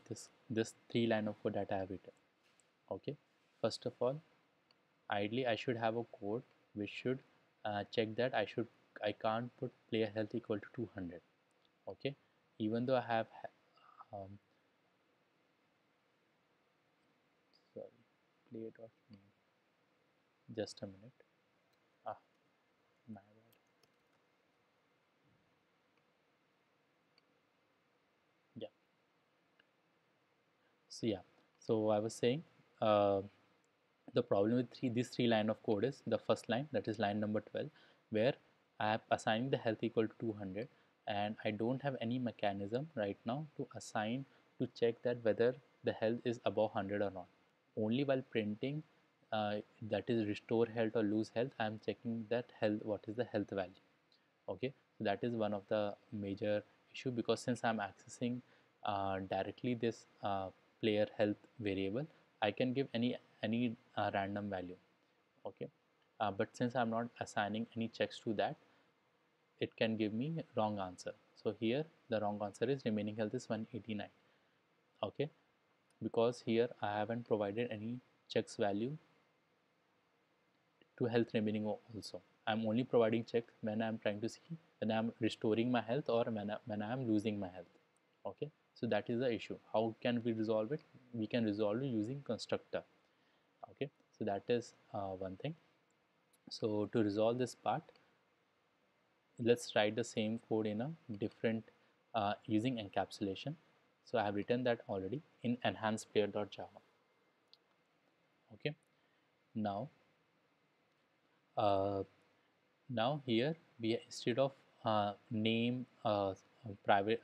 this three line of code that I have written? Okay, first of all, ideally I should have a code which should check that I can't put player health equal to 200. Okay, even though I have um, sorry, player dot name, just a minute. Ah, my bad. Yeah, so yeah, so I was saying, uh, the problem with these three line of code is the first line, that is line number 12, where I am assigning the health equal to 200, and I don't have any mechanism right now to assign to check that whether the health is above 100 or not. Only while printing, that is restore health or lose health, I am checking that health, what is the health value. Okay, so that is one of the major issue, because since I'm accessing directly this player health variable, I can give any random value. Okay, but since I'm not assigning any checks to that, it can give me wrong answer. So here the wrong answer is remaining health is 189. Okay, because here I haven't provided any checks value to health remaining also. I'm only providing check when I'm trying to see when I'm restoring my health or when I'm losing my health. Okay, so that is the issue. How can we resolve it? We can resolve it using constructor. Okay, so that is one thing. So to resolve this part, let's write the same code in a different using encapsulation. So I have written that already in enhanced player.java. Okay, now uh, now here we, instead of name private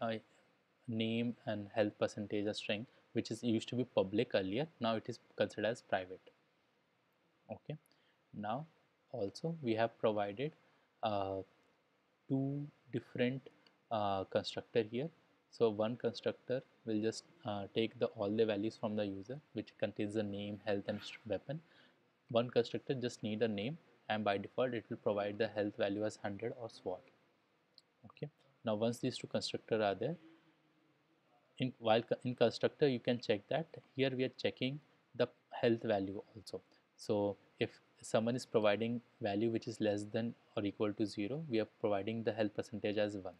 name and health percentage a string, which is used to be public earlier, now it is considered as private. Okay, now also we have provided uh, two different constructor here. So one constructor will just take the all the values from the user, which contains the name, health and weapon. One constructor just need a name, and by default it will provide the health value as 100 or SWOT. Okay, now once these two constructor are there, in constructor you can check that here we are checking the health value also. So if someone is providing value which is less than or equal to 0, we are providing the health percentage as 1.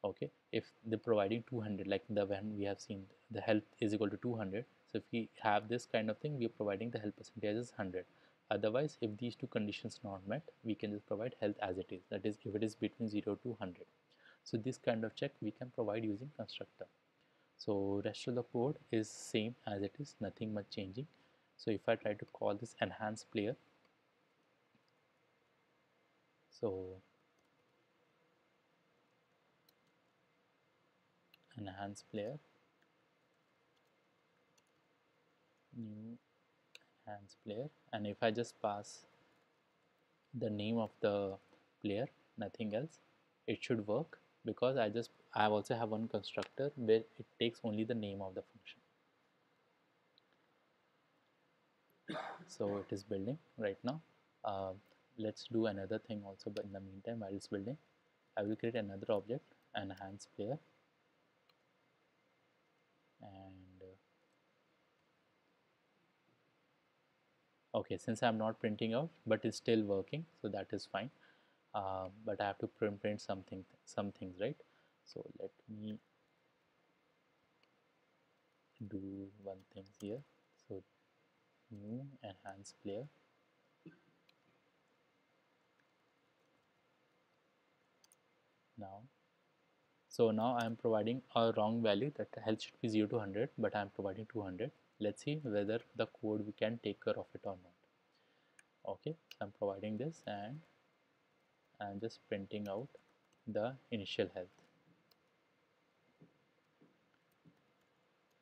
Okay, if they're providing 200, like the when we have seen the health is equal to 200, so if we have this kind of thing, we are providing the health percentage as 100. Otherwise, if these two conditions not met, we can just provide health as it is, that is if it is between 0 to 100. So this kind of check we can provide using constructor. So rest of the code is same as it is, nothing much changing. So if I try to call this enhance player, so enhance player, new hands player, and if I just pass the name of the player, nothing else, it should work, because I also have one constructor where it takes only the name of the function. So it is building right now. uh, let's do another thing also, but in the meantime while it's building, I will create another object, an hands player, and okay, since I'm not printing out but it's still working, so that is fine. But I have to print some things, right? So let me do one thing here. So new enhance player. Now, so now I am providing a wrong value, that health should be 0 to 100, but I am providing 200. Let's see whether the code we can take care of it or not. Okay, so I'm providing this and I'm just printing out the initial health.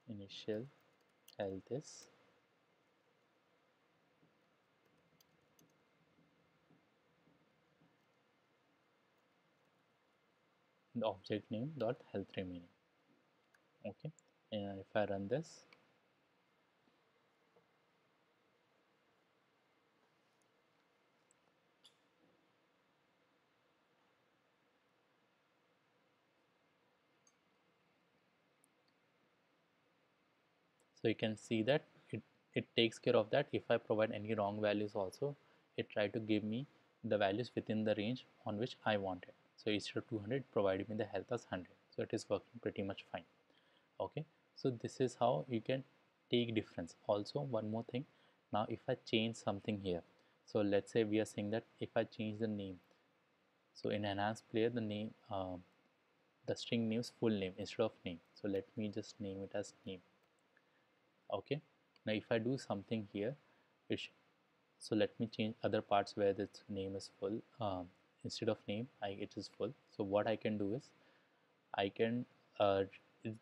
Initial health is the object name dot health remaining. Okay, and if I run this, so you can see that it takes care of that. If I provide any wrong values also, it try to give me the values within the range on which I wanted. So instead of 200, it provided me the health as 100. So it is working pretty much fine. Okay, so this is how you can take difference. Also, one more thing, now if I change something here, so let's say we are saying that if I change the name, so in enhanced player the name, the string name's full name instead of name. So let me just name it as name. Okay, now if I do something here, so let me change other parts where this name is full. Instead of name, it is full. So what I can do is I can uh,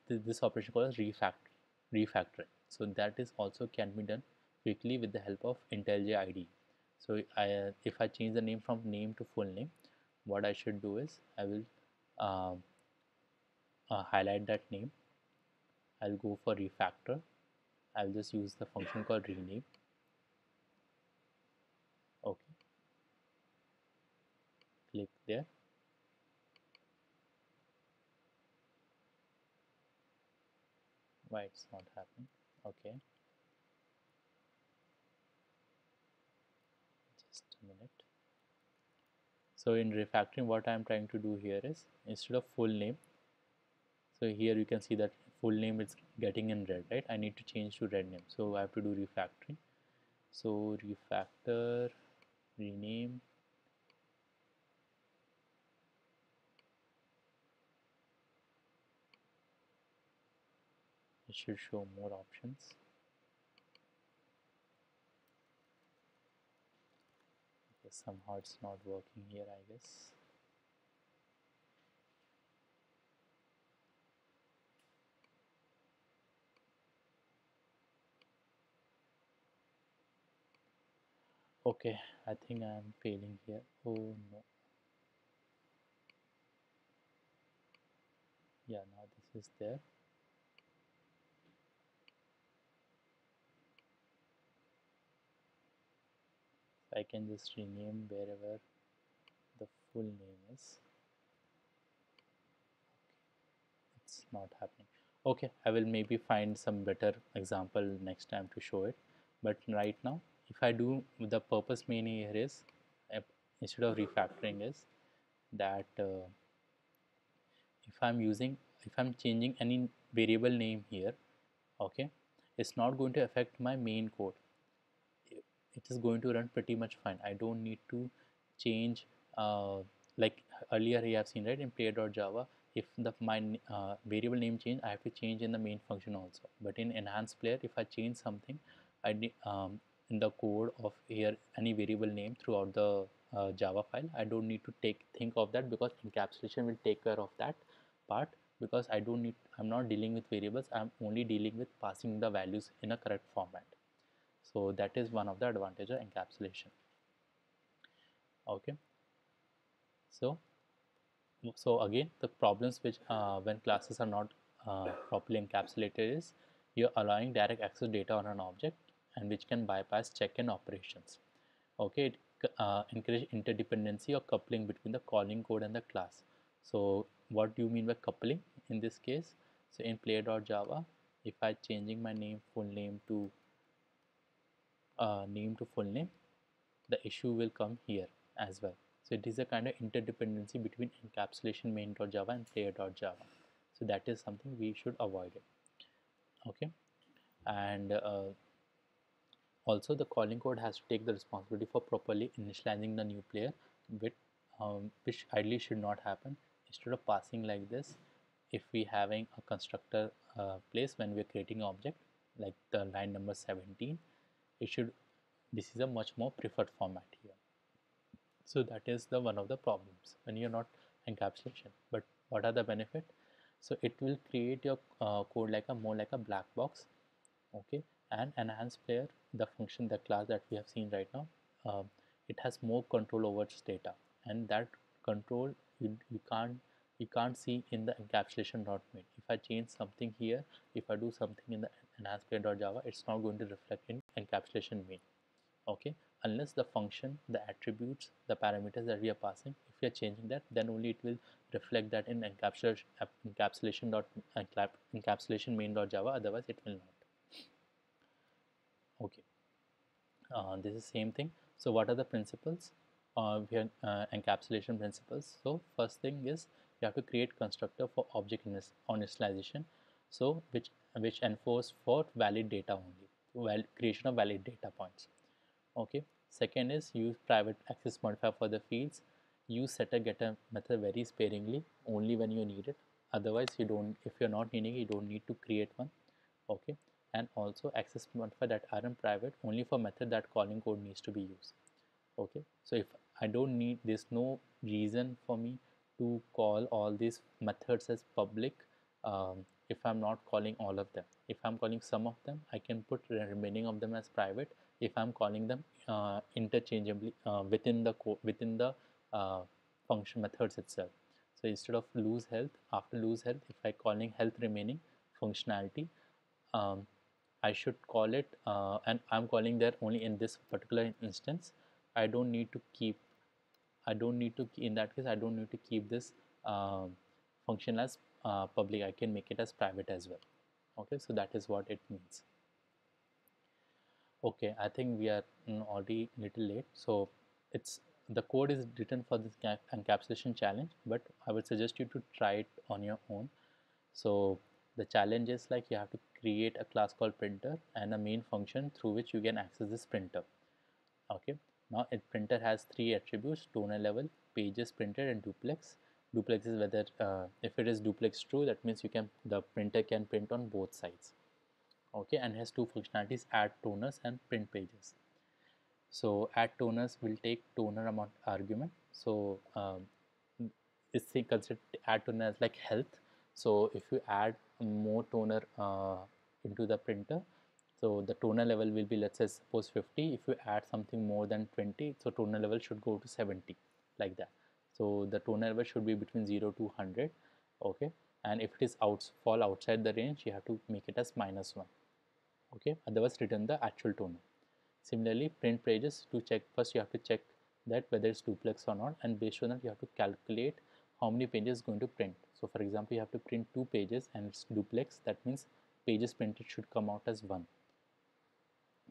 this operation called as refactoring. So that is also can be done quickly with the help of IntelliJ IDE. So if I change the name from name to full name, what I should do is I will uh, highlight that name. I'll go for refactor. I'll just use the function called rename. Okay, click there. Why it's not happening? Okay, just a minute. So in refactoring, what I'm trying to do here is instead of full name, so here you can see that full name is getting in red, right? I need to change to red name, so I have to do refactoring. So refactor, rename, it should show more options. Okay, somehow it's not working here, I guess. Okay, I think I'm failing here. Oh no. Yeah, now this is there. I can just rename wherever the full name is. It's not happening. Okay, I will maybe find some better example next time to show it. But right now, if I do, the purpose main here is uh, instead of refactoring is that if I'm using, if I'm changing any variable name here, okay, it's not going to affect my main code. It is going to run pretty much fine. I don't need to change, like earlier you have seen, right, in player.java, if the my variable name change, I have to change in the main function also. But in enhanced player, if I change something, in the code of here any variable name throughout the Java file, I don't need to think of that, because encapsulation will take care of that part, because I'm not dealing with variables, I'm only dealing with passing the values in a correct format. So that is one of the advantage of encapsulation. Okay, so again, the problems which when classes are not properly encapsulated is you're allowing direct access data on an object, and which can bypass check-in operations. Okay, it encourage interdependency or coupling between the calling code and the class. So what do you mean by coupling in this case? So in player.java, if I changing my full name to full name, the issue will come here as well. So it is a kind of interdependency between encapsulation main.java and player.java. So that is something we should avoid it. Okay, and also the calling code has to take the responsibility for properly initializing the new player, with, which ideally should not happen. Instead of passing like this, if we having a constructor place when we are creating an object like the line number 17, it should, this is a much more preferred format here. So that is the one of the problems when you're not encapsulation. But what are the benefit? So it will create your code like a more like a black box. Okay, and enhanced player, the function, the class that we have seen right now, it has more control over its data, and that control you can't see in the encapsulation dot main. If I change something here, if I do something in the enhanced player.java, it's not going to reflect in encapsulation main. Okay, unless the function, the attributes, the parameters that we are passing, if we are changing that, then only it will reflect that in encapsulation main.java, otherwise it will not. Okay, this is same thing. So what are the principles? We have encapsulation principles. So first thing is you have to create constructor for object initialization, so which enforce for valid data only, creation of valid data points. Okay, second is use private access modifier for the fields. Use setter getter method very sparingly, only when you need it. Otherwise you don't, if you're not needing it, you don't need to create one. Okay, and also access modifier that aren't private, only for method that calling code needs to be used. Okay, so if I don't need, there's no reason for me to call all these methods as public, if I'm not calling all of them. If I'm calling some of them, I can put the remaining of them as private if I'm calling them interchangeably within the within the function methods itself. So instead of lose health, after lose health, if I calling health remaining functionality, um, I should call it, and I'm calling there only in this particular instance. I don't need to keep, in that case, I don't need to keep this function as public. I can make it as private as well. Okay, so that is what it means. Okay, I think we are already little late. So it's, the code is written for this encapsulation challenge, but I would suggest you to try it on your own. So the challenge is like you have to create a class called printer and a main function through which you can access this printer. Okay, now a printer has three attributes: toner level, pages printed, and duplex. Duplex is whether if it is duplex true, that means you can, the printer can print on both sides. Okay, and has two functionalities: add toners and print pages. So add toners will take toner amount argument. So this thing consider add toner as like health. So if you add more toner into the printer, so the toner level will be, let's say suppose 50. If you add something more than 20, so toner level should go to 70, like that. So the toner level should be between 0 to 100. Okay, and if it is fall outside the range, you have to make it as -1. Okay, otherwise return the actual toner. Similarly, print pages, to check, first you have to check that whether it's duplex or not, and based on that you have to calculate how many pages going to print. So for example, you have to print 2 pages and it's duplex, that means pages printed should come out as 1,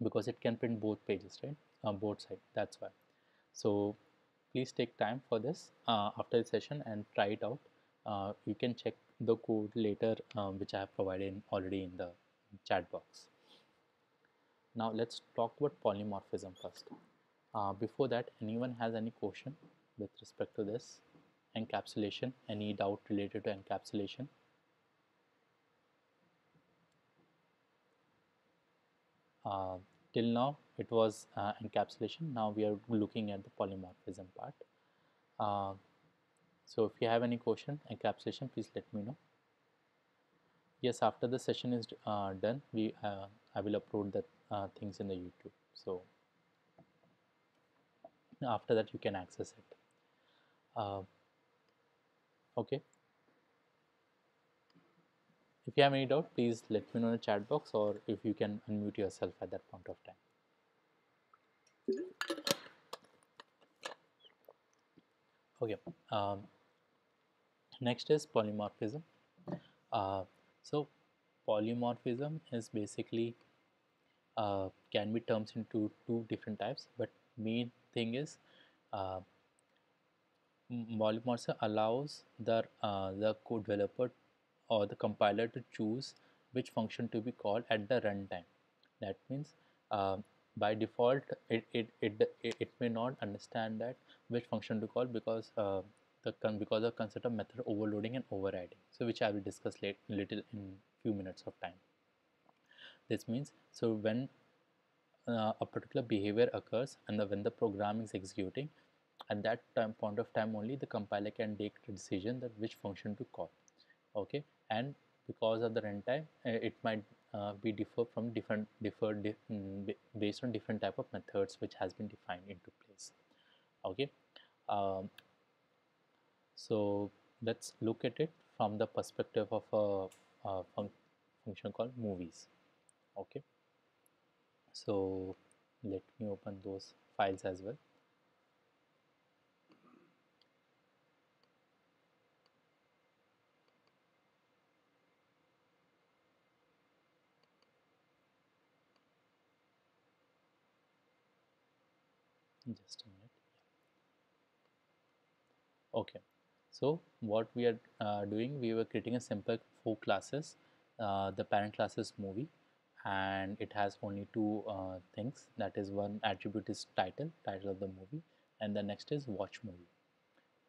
because it can print both pages, right, on both sides. That's why. So please take time for this after the session and try it out. You can check the code later, which I have provided already in the chat box. Now let's talk about polymorphism first. Before that, anyone has any question with respect to this encapsulation? Any doubt related to encapsulation? Uh, till now it was encapsulation. Now we are looking at the polymorphism part. Uh, so if you have any question encapsulation, please let me know. Yes, after the session is done, I will upload that things in the YouTube. So after that you can access it. uh, okay, if you have any doubt, please let me know in the chat box, or if you can unmute yourself at that point of time. Okay, next is polymorphism. So polymorphism is basically can be terms into two different types, but main thing is uh, polymorphism allows the code developer or the compiler to choose which function to be called at the runtime. That means uh, by default it may not understand that which function to call, because because of concept of method overloading and overriding, so which I will discuss little in few minutes of time. This means, so when a particular behavior occurs and when the program is executing, at that point of time only the compiler can take the decision that which function to call. Okay, and because of the runtime, it might be differ from based on different type of methods which has been defined into place. Okay, um, so let's look at it from the perspective of a function called movies. Okay, so let me open those files as well. Just a minute. Okay, so what we are doing, we were creating a simple 4 classes. The parent class is movie, and it has only two things. That is, one attribute is title of the movie, and the next is watch movie.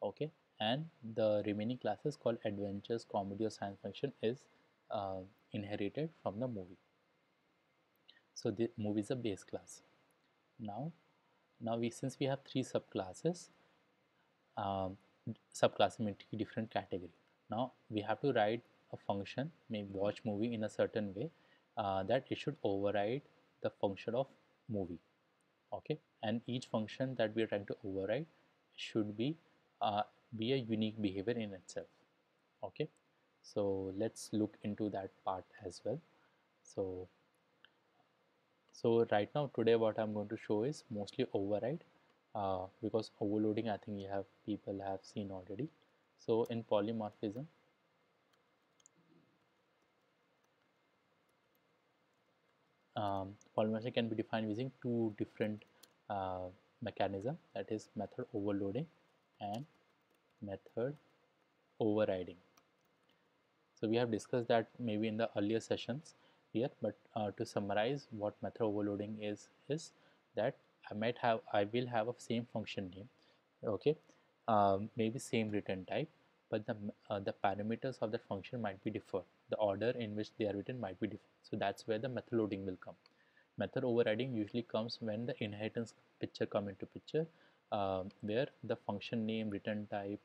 Okay, and the remaining classes called adventures, comedy, or science fiction is uh, inherited from the movie. So the movie is a base class. Now, since we have 3 subclasses, um, subclass into different category. Now we have to write a function, maybe watch movie in a certain way, that it should override the function of movie. Okay, and each function that we are trying to override should uh, be a unique behavior in itself. Okay, so let's look into that part as well. So right now today what I'm going to show is mostly override, because overloading I think people have seen already. So in polymorphism, polymorphism can be defined using two different uh, mechanism, that is method overloading and method overriding. So we have discussed that maybe in the earlier sessions here, but to summarize what method overloading is that I will have a same function name. Okay, maybe same return type, but the parameters of that function might be different. The order in which they are written might be different. So that's where the method loading will come. Method overriding usually comes when the inheritance picture come into picture, where the function name, return type,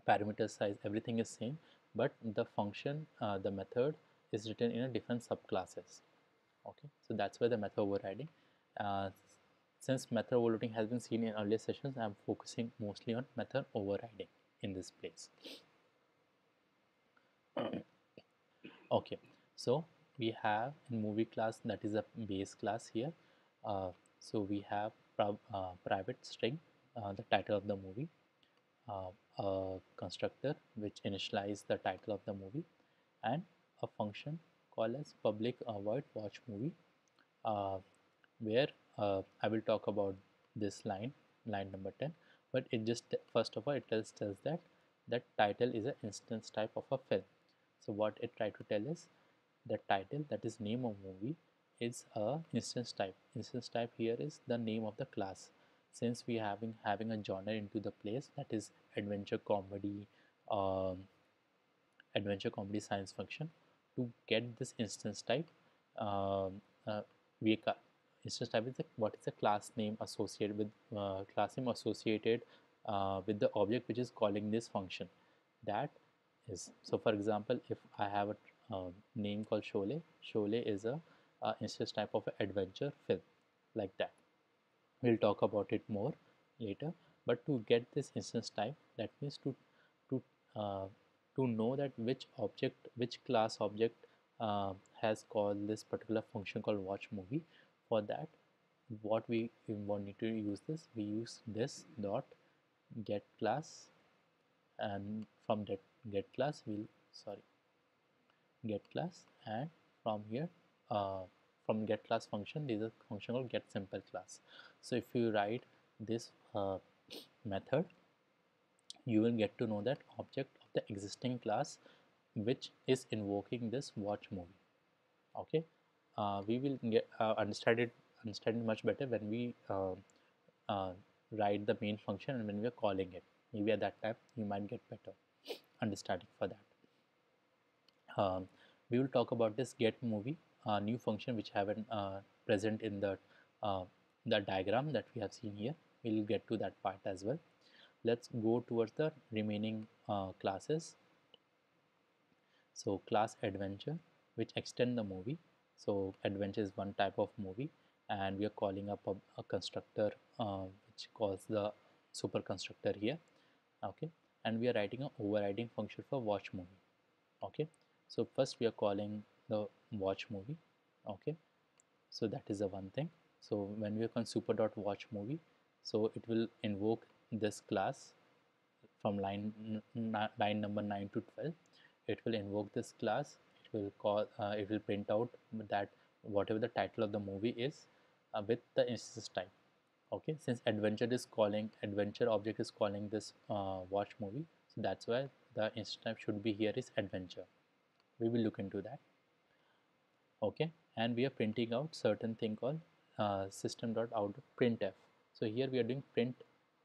parameter size, everything is same, but the function, the method is written in a different subclasses. Okay, so that's where the method overriding. uh, since method overloading has been seen in earlier sessions, I'm focusing mostly on method overriding in this place. Okay, so we have in movie class, that is a base class here. So we have private string, the title of the movie, a constructor which initialize the title of the movie, and a function called as public void watch movie, uh, where I will talk about this line number 10, but it just, first of all, it tells that title is an instance type of a film. So what it try to tell is the title, that is name of movie, is a instance type. Instance type here is the name of the class. Since we having a genre into the place, that is um, adventure comedy science fiction, to get this instance type, um, uh, we instance type is what is the class name associated with, with the object which is calling this function. That is, so for example, if I have a name called Sholay. Sholay is a instance type of adventure film, like that. We'll talk about it more later. But to get this instance type, that means to uh, to know that which object, which class object has called this particular function called watch movie. For that, what we need to use this, we use this dot get class, and from that get class we'll sorry get class, and from here uh, from get class function there is a function called get simple class. So if you write this method, you will get to know that object of the existing class which is invoking this watch movie. Okay, we will get understand it much better when we uh, write the main function and when we are calling it. Maybe at that time you might get better understanding for that. We will talk about this get movie new function which haven't present in uh, the diagram that we have seen here. We'll get to that part as well. Let's go towards the remaining classes. So class adventure, which extend the movie. So adventure is one type of movie, and we are calling up a constructor which calls the super constructor here. Okay, and we are writing an overriding function for watch movie. Okay, so first we are calling the watch movie. Okay, so that is the one thing. So when we are calling super dot watch movie, so it will invoke this class from line number 9 to 12. It will invoke this class. It will print out that whatever the title of the movie is with the instance type. Okay, since adventure object is calling this watch movie, so that's why the instance type should be here is adventure. We will look into that. Okay, and we are printing out certain thing called system.out.printf. So here we are doing print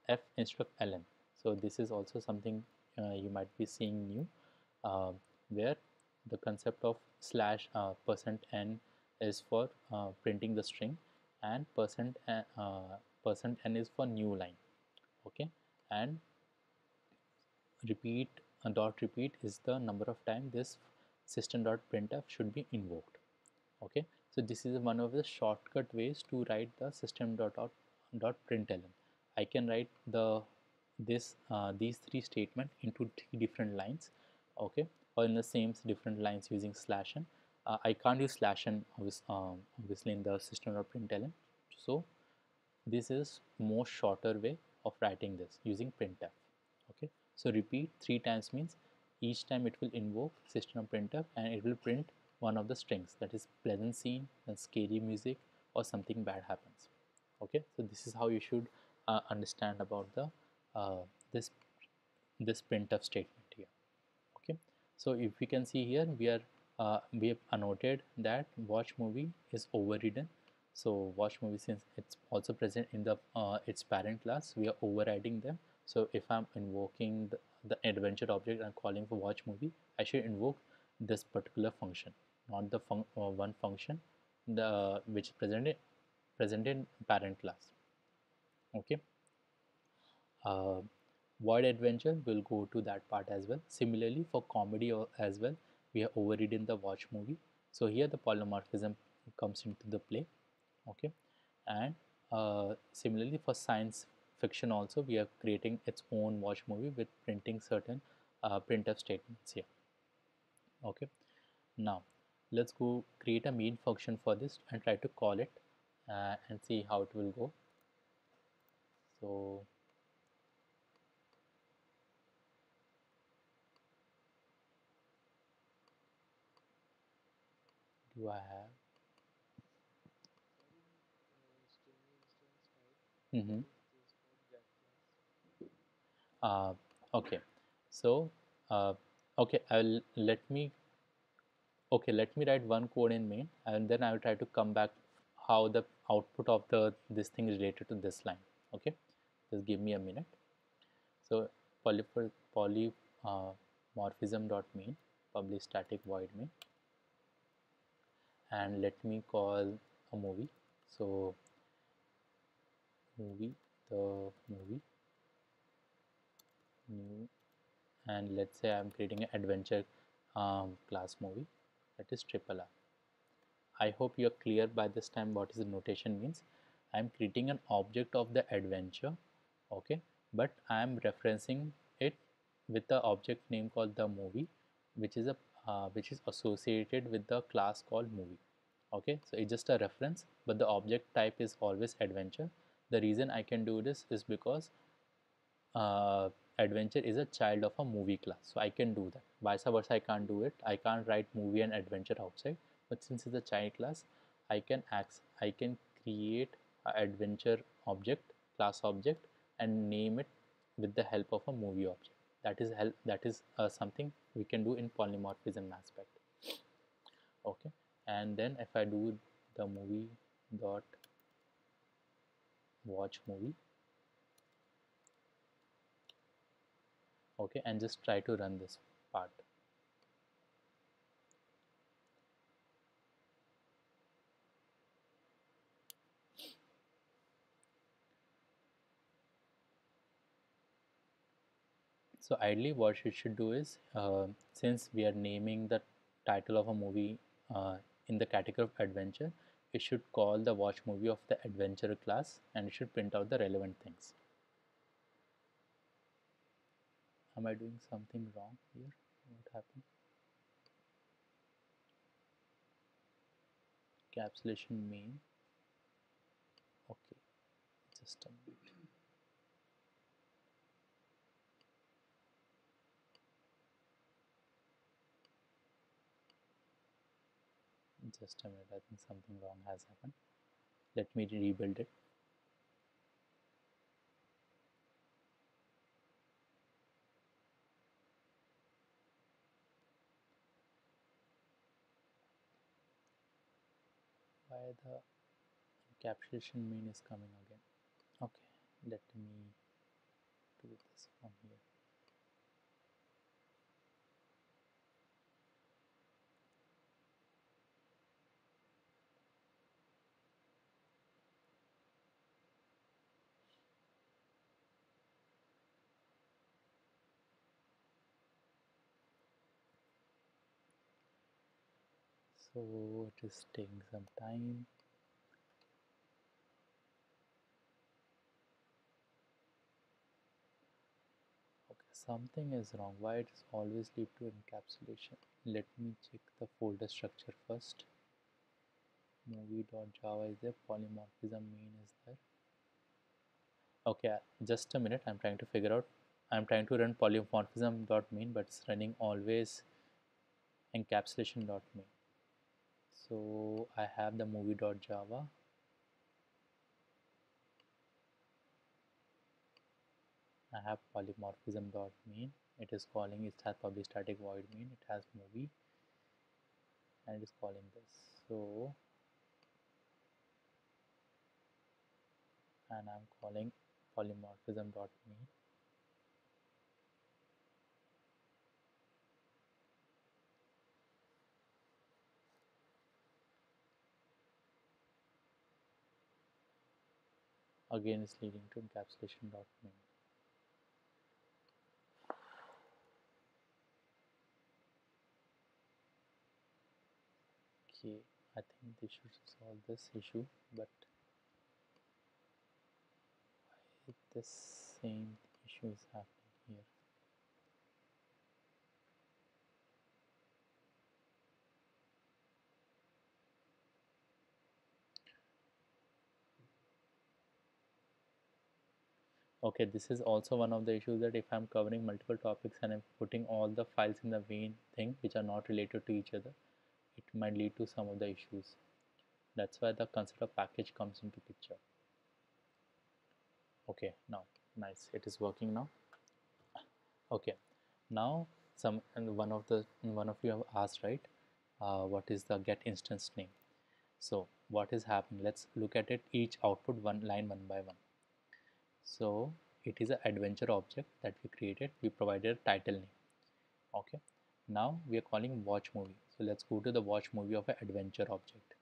f instead of ln. So this is also something you might be seeing new, where the concept of slash percent %n is for printing the string, and percent %n is for new line. Okay, and repeat dot repeat is the number of times this system.printf should be invoked. Okay, so this is one of the shortcut ways to write the system.out.println. I can write these three statements into three different lines. Okay, or in the same different lines using slash n. I can't use slash n obviously in the system.println. So this is more shorter way of writing this using printf. Okay, so repeat three times means each time it will invoke system printf and it will print one of the strings, that is pleasant scene, then scary music, or something bad happens. Okay, so this is how you should understand about the uh, this this printf statement here. Okay, so if we can see here, we have annotated that watch movie is overridden. So watch movie, since it's also present in the its parent class, we are overriding them. So if I'm invoking the adventure object and calling for watch movie, I should invoke this particular function, not the one function the which is present in parent class. Okay, uh, void adventure will go to that part as well. Similarly for comedy as well, we have overridden the watch movie. So here the polymorphism comes into the play. Okay, and similarly for science fiction also, we are creating its own watch movie with printing certain printf statements here. Okay, now let's go create a main function for this and try to call it and see how it will go. So do I have mm-hmm. uh, okay, so uh, okay, I'll let me write one code in main, and then I will try to come back how the output of the this thing is related to this line. Okay, just give me a minute. So polymorphism dot main publish static void main, and let me call a movie. So movie, the movie new, and let's say I'm creating an adventure class movie, that is triple R. I hope you are clear by this time what is the notation means. I am creating an object of the adventure, okay, but I am referencing it with the object name called the movie, which is a which is associated with the class called movie. Okay, so it's just a reference, but the object type is always adventure. The reason I can do this is because uh, adventure is a child of a movie class, so I can do that. Vice versa, I can't do it. I can't write movie and adventure outside, but since it's a child class, I can create a adventure object, class object, and name it with the help of a movie object. That is something we can do in polymorphism aspect. Okay, and then if I do the movie dot watch movie, okay, and just try to run this part. So ideally what you should do is, since we are naming the title of a movie in the category of adventure, it should call the watch movie of the adventure class, and it should print out the relevant things. Am I doing something wrong here? What happened? Encapsulation main. Okay, just a minute. Just a minute. I think something wrong has happened. Let me rebuild it. Why the encapsulation main is coming again? Okay, let me do this from here. So it is taking some time. Okay, something is wrong. Why it is always lead to encapsulation? Let me check the folder structure first. Movie.java is there, polymorphism main is there. Okay, just a minute. I'm trying to figure out. I'm trying to run polymorphism.main, but it's running always encapsulation.main. So I have the movie.java. I have polymorphism.main. It is calling, it has public static void main. It has movie, and it is calling this. So, and I'm calling polymorphism.main. Again, it's leading to encapsulation.main. Okay, I think this should solve this issue, but why this same issue is happening here? Okay, this is also one of the issues, that if I'm covering multiple topics and I'm putting all the files in the main thing which are not related to each other, it might lead to some of the issues. That's why the concept of package comes into picture. Okay, now nice, it is working now. Okay, now one of you have asked, right, what is the get instance name? So what is happening, let's look at it, each output one line one by one. So it is an adventure object that we created, we provided a title name. Okay, now we are calling watch movie, so let's go to the watch movie of an adventure object.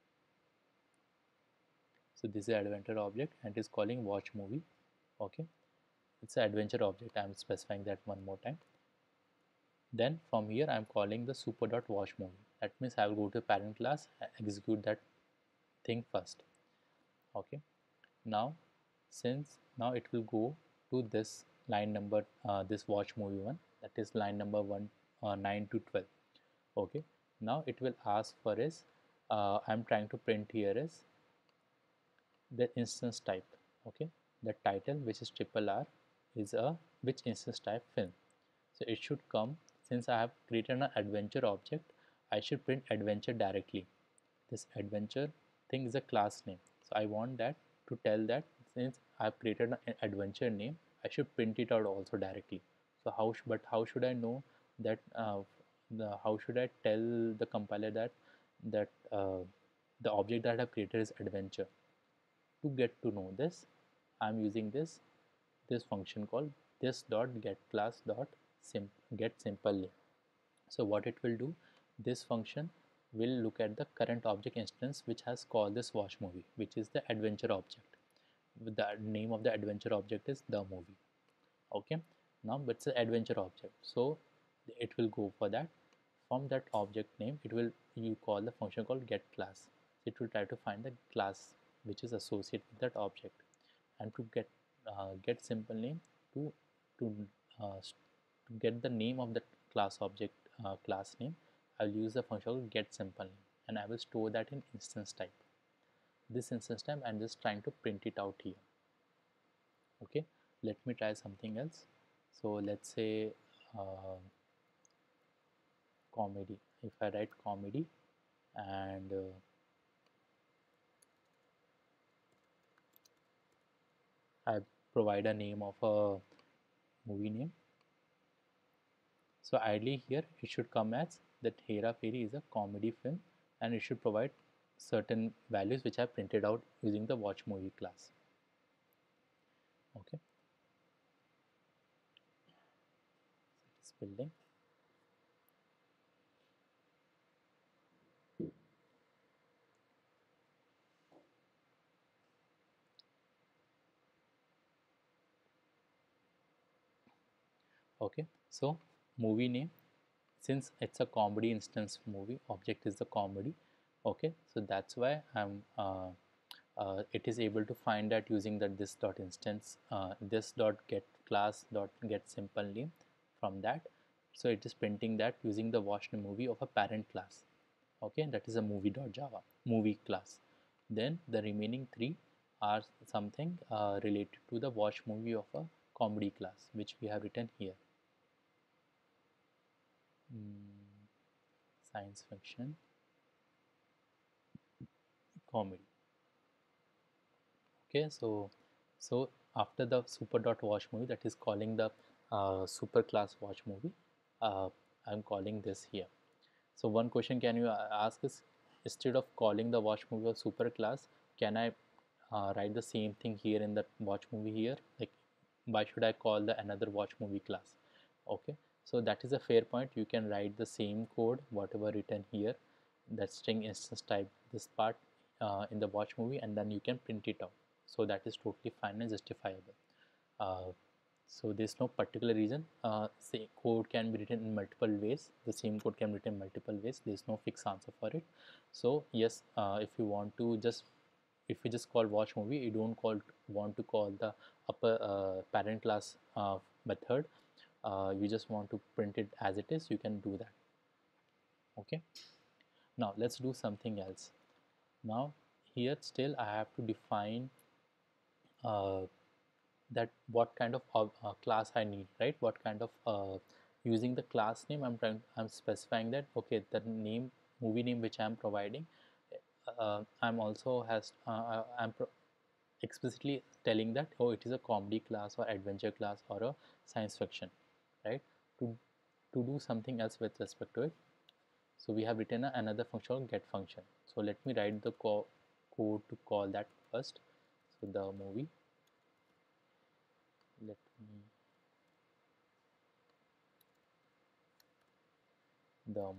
So this is an adventure object and it is calling watch movie. Okay, it's an adventure object, I am specifying that one more time. Then from here I am calling the super.watch movie. That means I will go to parent class, execute that thing first. Okay, now since now it will go to this line number, this watch movie one, that is line number 9 to 12. Okay, now it will ask for is I'm trying to print here is the instance type. Okay, the title, which is triple R, is a which instance type film. So it should come, since I have created an adventure object, I should print adventure directly. This adventure thing is a class name, so I want that to tell that since I have created an adventure name, I should print it out also directly. So how should I know that, how should I tell the compiler that the object that I have created is adventure? To get to know this, I'm using this function called this dot get class dot get simple name. So what it will do, this function will look at the current object instance which has called this watch movie, which is the adventure object. The name of the adventure object is the movie. Okay, now it's an adventure object, so it will go for that. From that object name, it will, you call the function called get class. It will try to find the class which is associated with that object, and to get simple name, to to to get the name of the class object, class name, I'll use the function called get simple name, and I will store that in instance type. This instance type I'm just trying to print it out here. Okay, let me try something else. So let's say comedy. If I write comedy and I provide a name of a movie name, so ideally here it should come as that Hera Fairy is a comedy film, and it should provide certain values which I printed out using the watch movie class. Okay, it's building. Okay, so movie name, since it's a comedy instance movie, object is the comedy. Okay, so that's why it is able to find that using that this dot instance, this dot get class dot get simple name. From that, so it is printing that using the watch movie of a parent class. Okay, that is a movie dot java movie class. Then the remaining three are something related to the watch movie of a comedy class, which we have written here. mm, Science fiction comedy. Okay, so after the super dot watch movie, that is calling the super class watch movie, uh, I'm calling this here. So one question can you ask is, instead of calling the watch movie of super class, can I write the same thing here in the watch movie here? Like, why should I call the another watch movie class? Okay, so that is a fair point. You can write the same code whatever written here, that string instance type this part in the watch movie, and then you can print it out. So that is totally fine and justifiable. uh, so there's no particular reason. Say code can be written in multiple ways, the same code can be written in multiple ways, there's no fixed answer for it. So yes, if you want to just, if you just call watch movie, you don't want to call the upper parent class method, you just want to print it as it is, you can do that. Okay, now let's do something else. Now here still I have to define uh, that what kind of class I need, right? What kind of using the class name, I'm specifying that, okay, the name, movie name which I'm providing, I'm also has explicitly telling that, oh, it is a comedy class or adventure class or a science fiction, right? To do something else with respect to it, so we have written another function called get function. So let me write the code to call that first. So the movie, let me the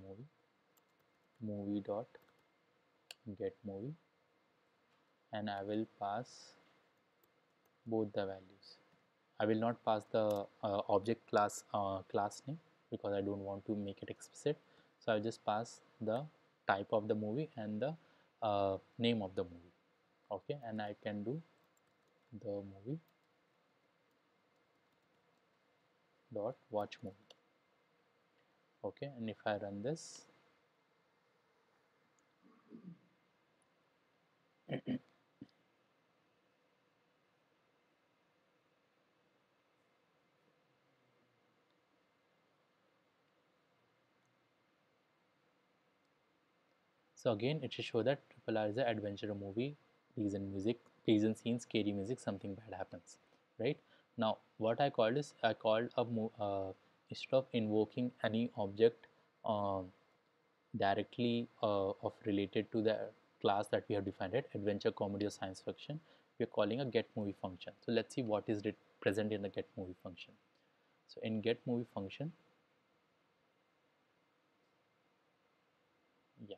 movie dot get movie, and I will pass both the values. I will not pass the object class name because I don't want to make it explicit. So I'll just pass the type of the movie and the name of the movie. Okay, and I can do the movie dot watch movie. Okay, and if I run this, so again it should show that Triple R is an adventure movie, pleasant music, pleasant scenes, scary music, something bad happens, right? Now what I called is, I called a instead of invoking any object um, directly of related to the class that we have defined it, adventure, comedy or science fiction, we are calling a get movie function. So let's see what is present in the get movie function. So in get movie function, yeah,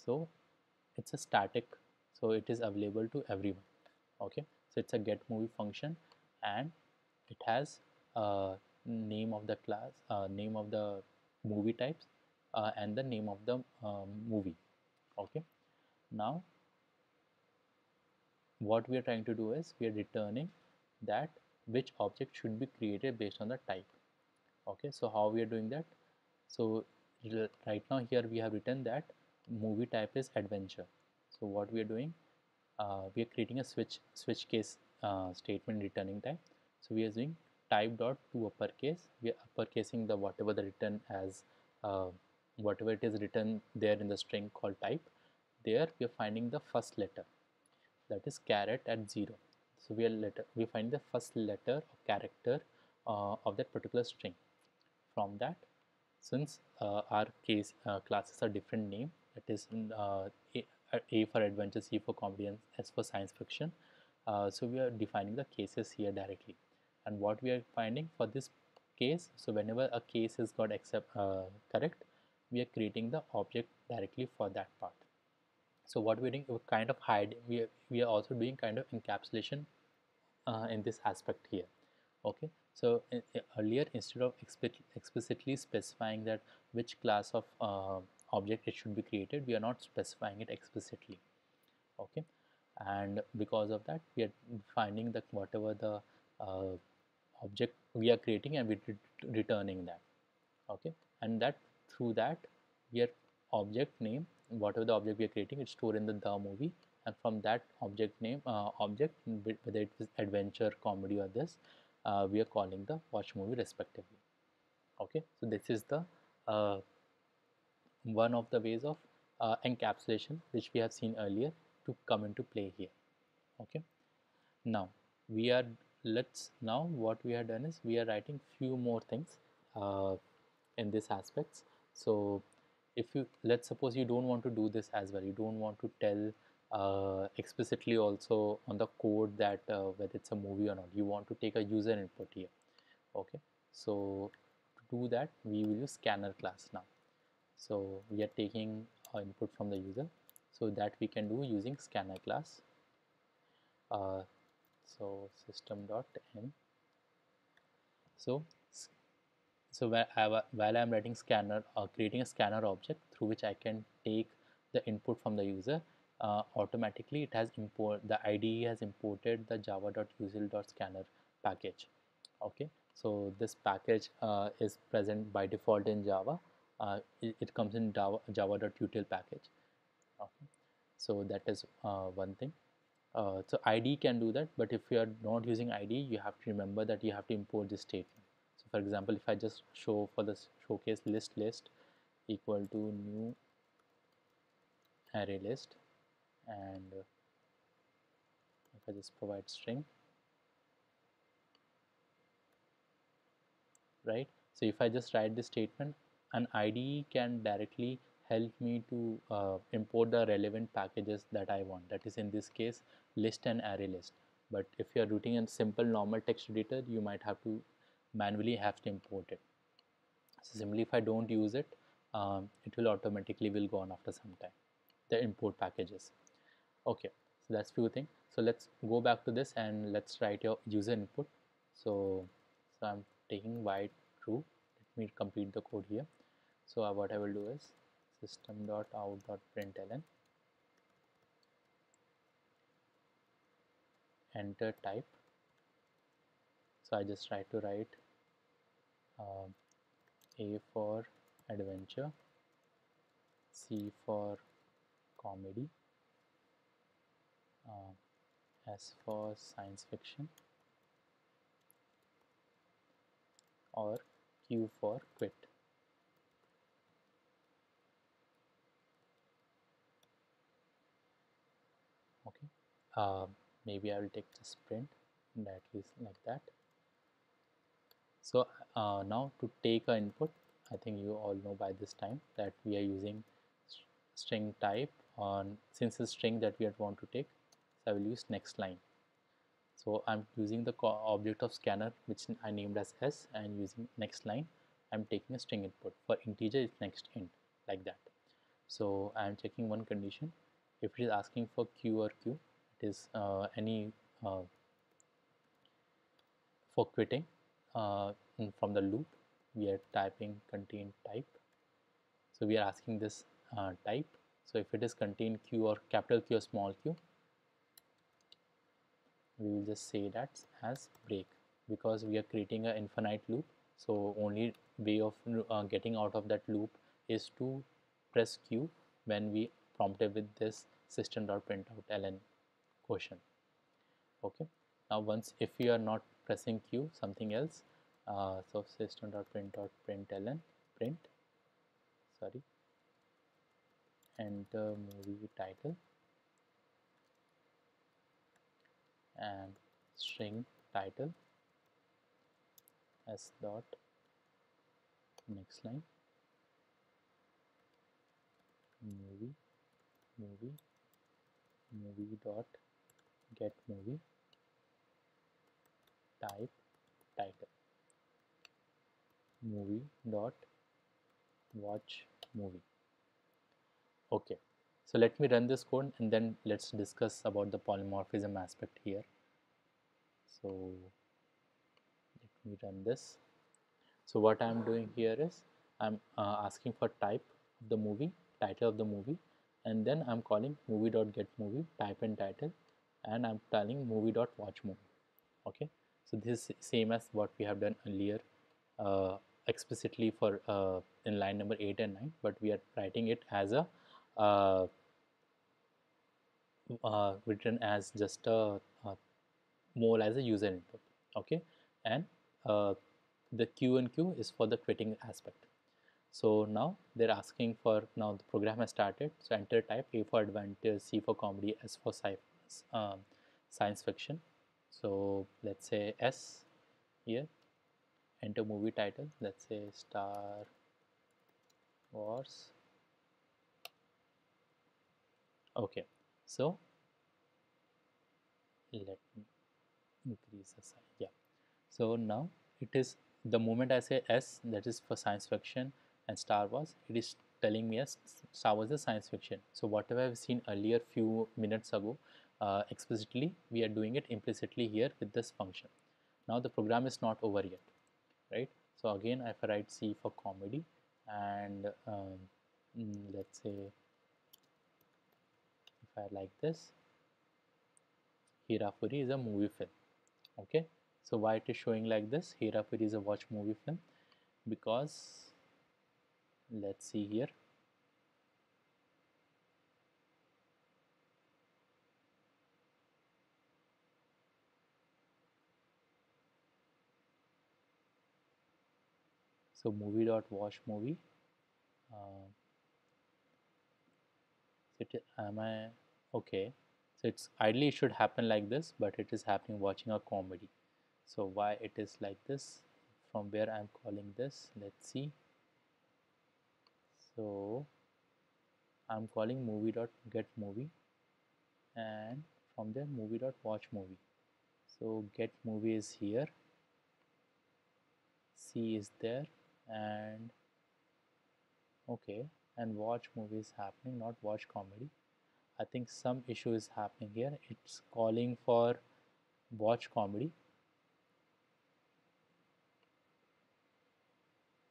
so it's a static, so it is available to everyone. Okay, so it's a get movie function, and it has name of the class, name of the movie types, and the name of the movie. Okay, now what we are trying to do is we are returning that which object should be created based on the type. Okay, so how we are doing that? So right now here we have written that movie type is adventure. So what we are doing, we are creating a switch case statement returning type. So we are doing type dot to uppercase. We are uppercasing the whatever the written as uh, whatever it is written there in the string called type. There we are finding the first letter, that is caret at 0. So we find the first letter or character of that particular string. From that, since our case classes are different name, that is A for adventure, C for comedy, and S for science fiction. So we are defining the cases here directly. And what we are finding for this case, so whenever a case is got correct, we are creating the object directly for that part. So what we're doing, we're kind of hide, we are also doing kind of encapsulation in this aspect here. Okay, so earlier instead of explicitly specifying that which class of object it should be created, we are not specifying it explicitly. Okay, and because of that we are finding that whatever the uh, object we are creating, and we returning that. Okay, and that through that we are object name, whatever the object we are creating, it's stored in the movie, and from that object name object, whether it is adventure, comedy or this, we are calling the watch movie respectively. Okay, so this is the uh, one of the ways of encapsulation which we have seen earlier to come into play here. Okay, now we are, let's now what we have done is we are writing few more things uh, in this aspects. So if you, let's suppose you don't want to do this as well, you don't want to tell explicitly also on the code that whether it's a movie or not, you want to take a user input here. Okay, so to do that we will use scanner class now. So we are taking input from the user, so that we can do using scanner class. uh, so system.in. So while I'm writing scanner or creating a scanner object through which I can take the input from the user, automatically it has the IDE has imported the java.util.scanner package. Okay, so this package is present by default in Java. It comes in java.util package. Okay, so that is one thing. So IDE can do that, but if you are not using IDE, you have to remember that you have to import this statement. So for example, if I just show for this showcase list equal to new array list, and if I just provide string, right? So if I just write this statement, an IDE can directly help me to import the relevant packages that I want. That is in this case list and array list. But if you are routing in simple normal text editor, you might have to manually have to import it. So simply if I don't use it, it will automatically will go on after some time, the import packages. Okay, so that's few things. So let's go back to this and let's write your user input. So I'm taking y true. Let me complete the code here. So what I will do is system.out.println, enter type. So I just try to write A for adventure, C for comedy, S for science fiction, or Q for quit. Okay, maybe I will take the sprint, that is like that. So now to take an input, I think you all know by this time that we are using string type on, since it's string that we want to take, so I will use next line. So I'm using the object of scanner which I named as S, and using next line I'm taking a string input. For integer it's next int, like that. So I'm checking one condition. If it is asking for Q or Q, it is any for quitting from the loop, we are typing contain type. So we are asking this type. So if it is contain Q or capital Q or small q, we will just say that as break, because we are creating an infinite loop. So only way of getting out of that loop is to press Q when we prompted with this system.println question. Okay, now once if we are not pressing Q, something else, so system.println print, sorry, enter movie title and string title s dot next line movie dot get movie type title movie dot watch movie. Okay, so let me run this code and then let's discuss about the polymorphism aspect here. So let me run this. So what I'm doing here is I'm asking for type of the movie, title of the movie, and then I'm calling movie.getMovie, type and title, and I'm telling movie.watchMovie. Okay, so this is same as what we have done earlier explicitly for in line number 8 and 9, but we are writing it as a written as just more as a user input. Okay, and the Q and Q is for the quitting aspect. So now they're asking for, now the program has started, so enter type A for adventure, C for comedy, S for science fiction. So let's say S here, enter movie title, let's say Star Wars. Okay, so let me increase the size. Yeah, so now it is, the moment I say S, that is for science fiction, and Star Wars, it is telling me as Star Wars is science fiction. So whatever I've seen earlier few minutes ago, explicitly we are doing it implicitly here with this function. Now the program is not over yet, right? So again, if I write C for comedy, and let's say if I like this, Hirafuri is a movie film. Okay, so why it is showing like this, Hirafuri is a watch movie film, because let's see here, so movie dot watch movie, am I okay, so it's ideally it should happen like this, but it is happening watching a comedy. So why it is like this, from where I'm calling this, let's see. So I'm calling movie dot get movie, and from there movie dot watch movie. So get movie is here, C is there, and okay, and watch movie is happening, not watch comedy. I think some issue is happening here. It's calling for watch comedy.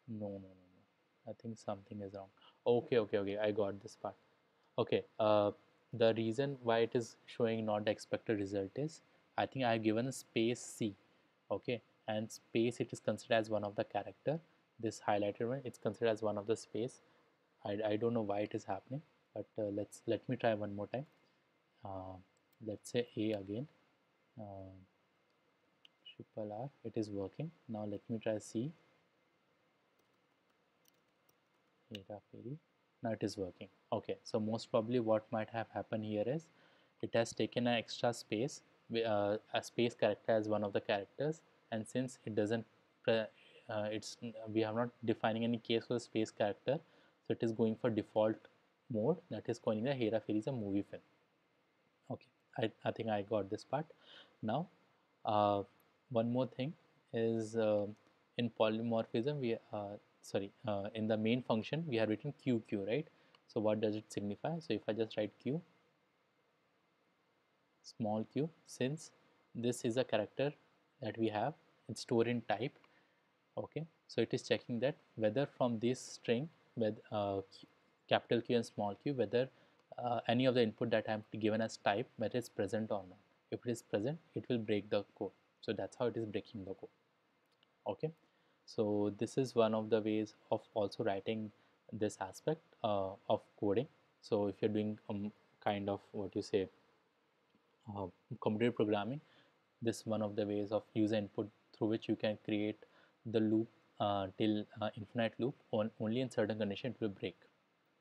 No, no, no, no. I think something is wrong. Okay, okay, okay. I got this part. Okay. The reason why it is showing not the expected result is I think I have given a space C. Okay, and space it is considered as one of the character. This highlighted one it's considered as one of the space. I don't know why it is happening, but let me try one more time. Uh, let's say A again. Uh, triple R. It is working. Now let me try C. Hera. Now it is working. Okay, so most probably what might have happened here is it has taken an extra space, a space character as one of the characters, and since it doesn't it's we are not defining any case for the space character, so it is going for default mode, that is calling the Hera Fairy is a movie film. Okay, I think I got this part. Now one more thing is in polymorphism we in the main function we have written QQ, right? So what does it signify? So if I just write Q, small q, since this is a character that we have, it's stored in type. Okay, so it is checking that whether from this string with capital Q and small q, whether any of the input that I'm given as type, whether it's present or not. If it is present, it will break the code. So that's how it is breaking the code. Okay, so this is one of the ways of also writing this aspect of coding. So if you're doing kind of what you say uh, computer programming, this is one of the ways of user input through which you can create the loop till infinite loop. Only in certain condition it will break.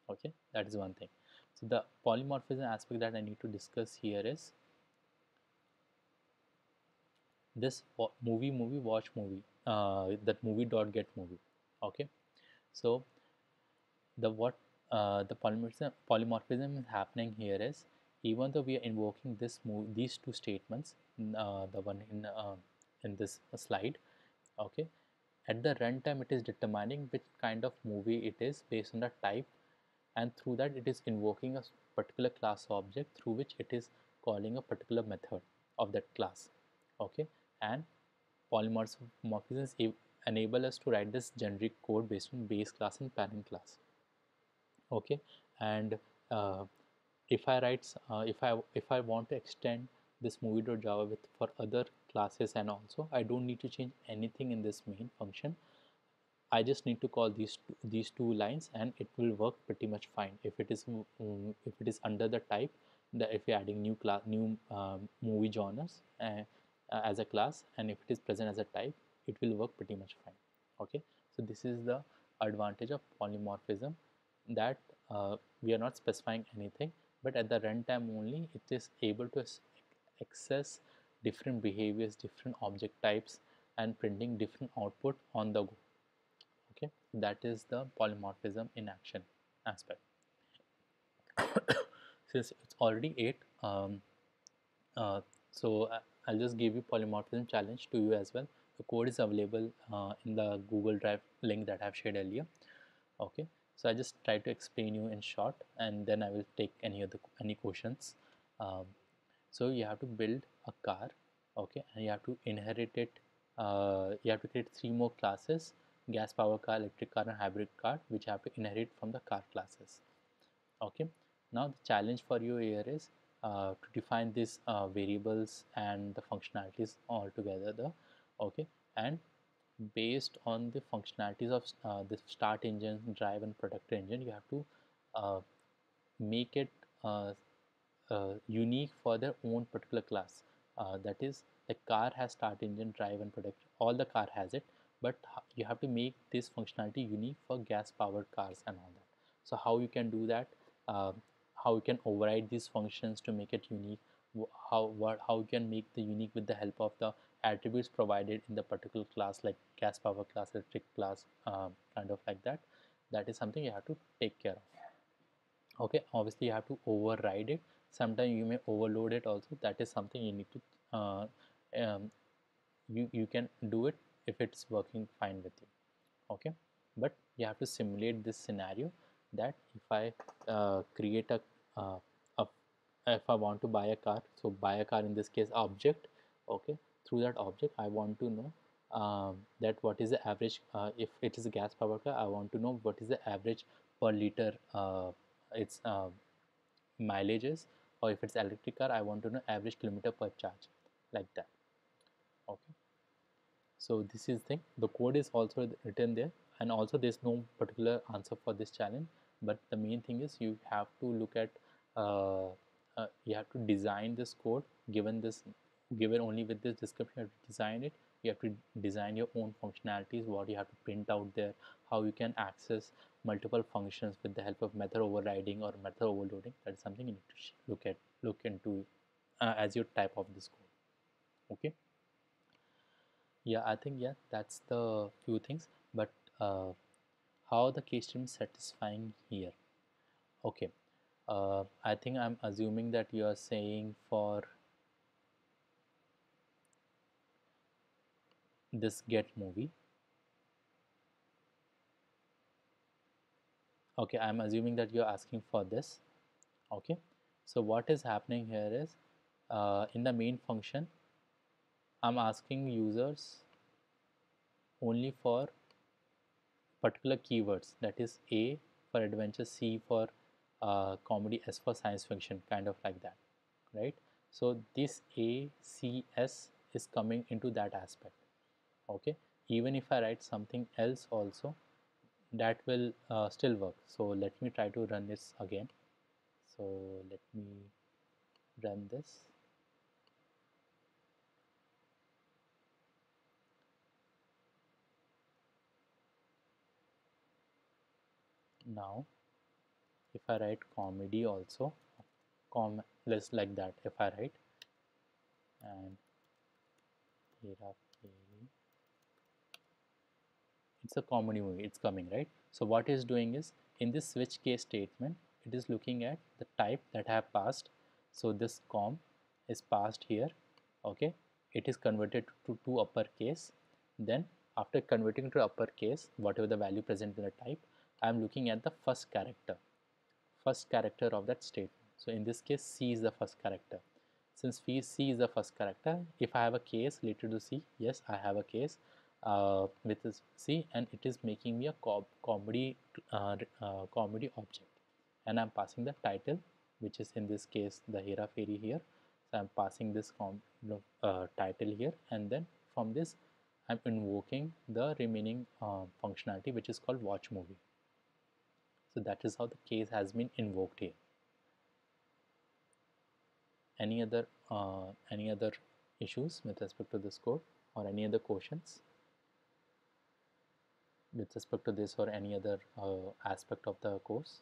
Okay, that is one thing. So the polymorphism aspect that I need to discuss here is this movie watch movie, that movie dot get movie. Okay, so the what the polymorphism is happening here is, even though we are invoking these two statements, the one in this slide, okay, at the runtime it is determining which kind of movie it is based on the type, and through that it is invoking a particular class object through which it is calling a particular method of that class. Okay, and polymorphisms enable us to write this generic code based on base class and parent class. Okay, and uh, if I want to extend this movie.java with for other classes, and also I don't need to change anything in this main function. I just need to call these two lines and it will work pretty much fine. If it is under the type, that if you're adding new movie genres as a class, and if it is present as a type, it will work pretty much fine. Okay, so this is the advantage of polymorphism, that we are not specifying anything, but at the runtime only it is able to access different behaviors, different object types, and printing different output on the go. Okay, that is the polymorphism in action aspect. Since it's already 8, uh, so I'll just give you polymorphism challenge to you as well. The code is available in the Google Drive link that I've shared earlier. Okay, so I just try to explain you in short, and then I will take any questions. um, so you have to build a car. Okay, and you have to inherit it. You have to create 3 more classes: gas power car, electric car, and hybrid car, which you have to inherit from the car classes. Okay, now the challenge for you here is to define these variables and the functionalities all together. Okay, and based on the functionalities of the start engine, drive, and protector engine, you have to uh, make it unique for their own particular class. That is, the car has start engine, drive, and protector. All the car has it, but you have to make this functionality unique for gas powered cars and all that. So how you can do that? Uh, how you can override these functions to make it unique? How you can make the unique with the help of the attributes provided in the particular class, like gas power class, electric class, kind of like that. That is something you have to take care of. Okay, obviously you have to override it. Sometimes you may overload it also. That is something you need to um, you can do it if it's working fine with you. Okay, but you have to simulate this scenario, that if I create uh, a if I want to buy a car, so buy a car, in this case object. Okay, through that object I want to know that what is the average, if it is a gas powered car, I want to know what is the average per liter its mileages, or if it's electric car, I want to know average kilometer per charge, like that. Okay, so this is thing, the code is also written there, and also there's no particular answer for this challenge, but the main thing is you have to look at you have to design this code, given this, given only with this description, you have to design it, you have to design your own functionalities, what you have to print out there, how you can access multiple functions with the help of method overriding or method overloading. That is something you need to look into as you type of this code. Okay, yeah, I think, yeah, that's the few things, but uh, how the case statement satisfying here? Okay, I think I'm assuming that you are saying for this get movie. Okay, I'm assuming that you're asking for this. Okay, so what is happening here is, in the main function, I'm asking users only for particular keywords, that is A for adventure, C for comedy, S for science fiction, kind of like that, right? So this A, C, S is coming into that aspect. Okay, even if I write something else also, that will still work. So let me try to run this again. So let me run this. Now if I write comedy also, less like that, if I write, and Hera Fairy, it's a comedy movie, it's coming, right? So what it's doing is, in this switch case statement, it is looking at the type that I have passed. So this com is passed here. Okay, it is converted to uppercase. Then after converting to uppercase, whatever the value present in the type, I am looking at the first character of that statement. So in this case, C is the first character. Since C is the first character, if I have a case related to C, yes, I have a case with this C, and it is making me a comedy object, and I'm passing the title, which is in this case the Hera Fairy here. So I'm passing this title here, and then from this I'm invoking the remaining functionality, which is called watch movie. So that is how the case has been invoked here. Any other issues with respect to this code, or any other questions with respect to this, or any other aspect of the course?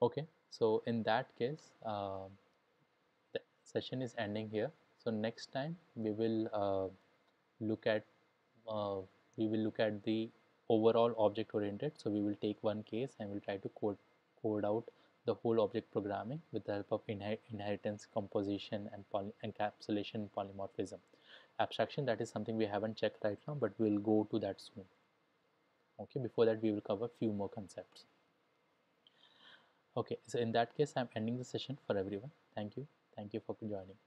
Okay, so in that case, the session is ending here. So next time look at uh, we will look at the overall object oriented. So we will take one case and we'll try to code out the whole object programming with the help of inheritance, composition, and encapsulation, polymorphism. Abstraction, that is something we haven't checked right now, but we'll go to that soon. Okay, before that we will cover few more concepts. Okay, so in that case, I'm ending the session for everyone. Thank you for joining.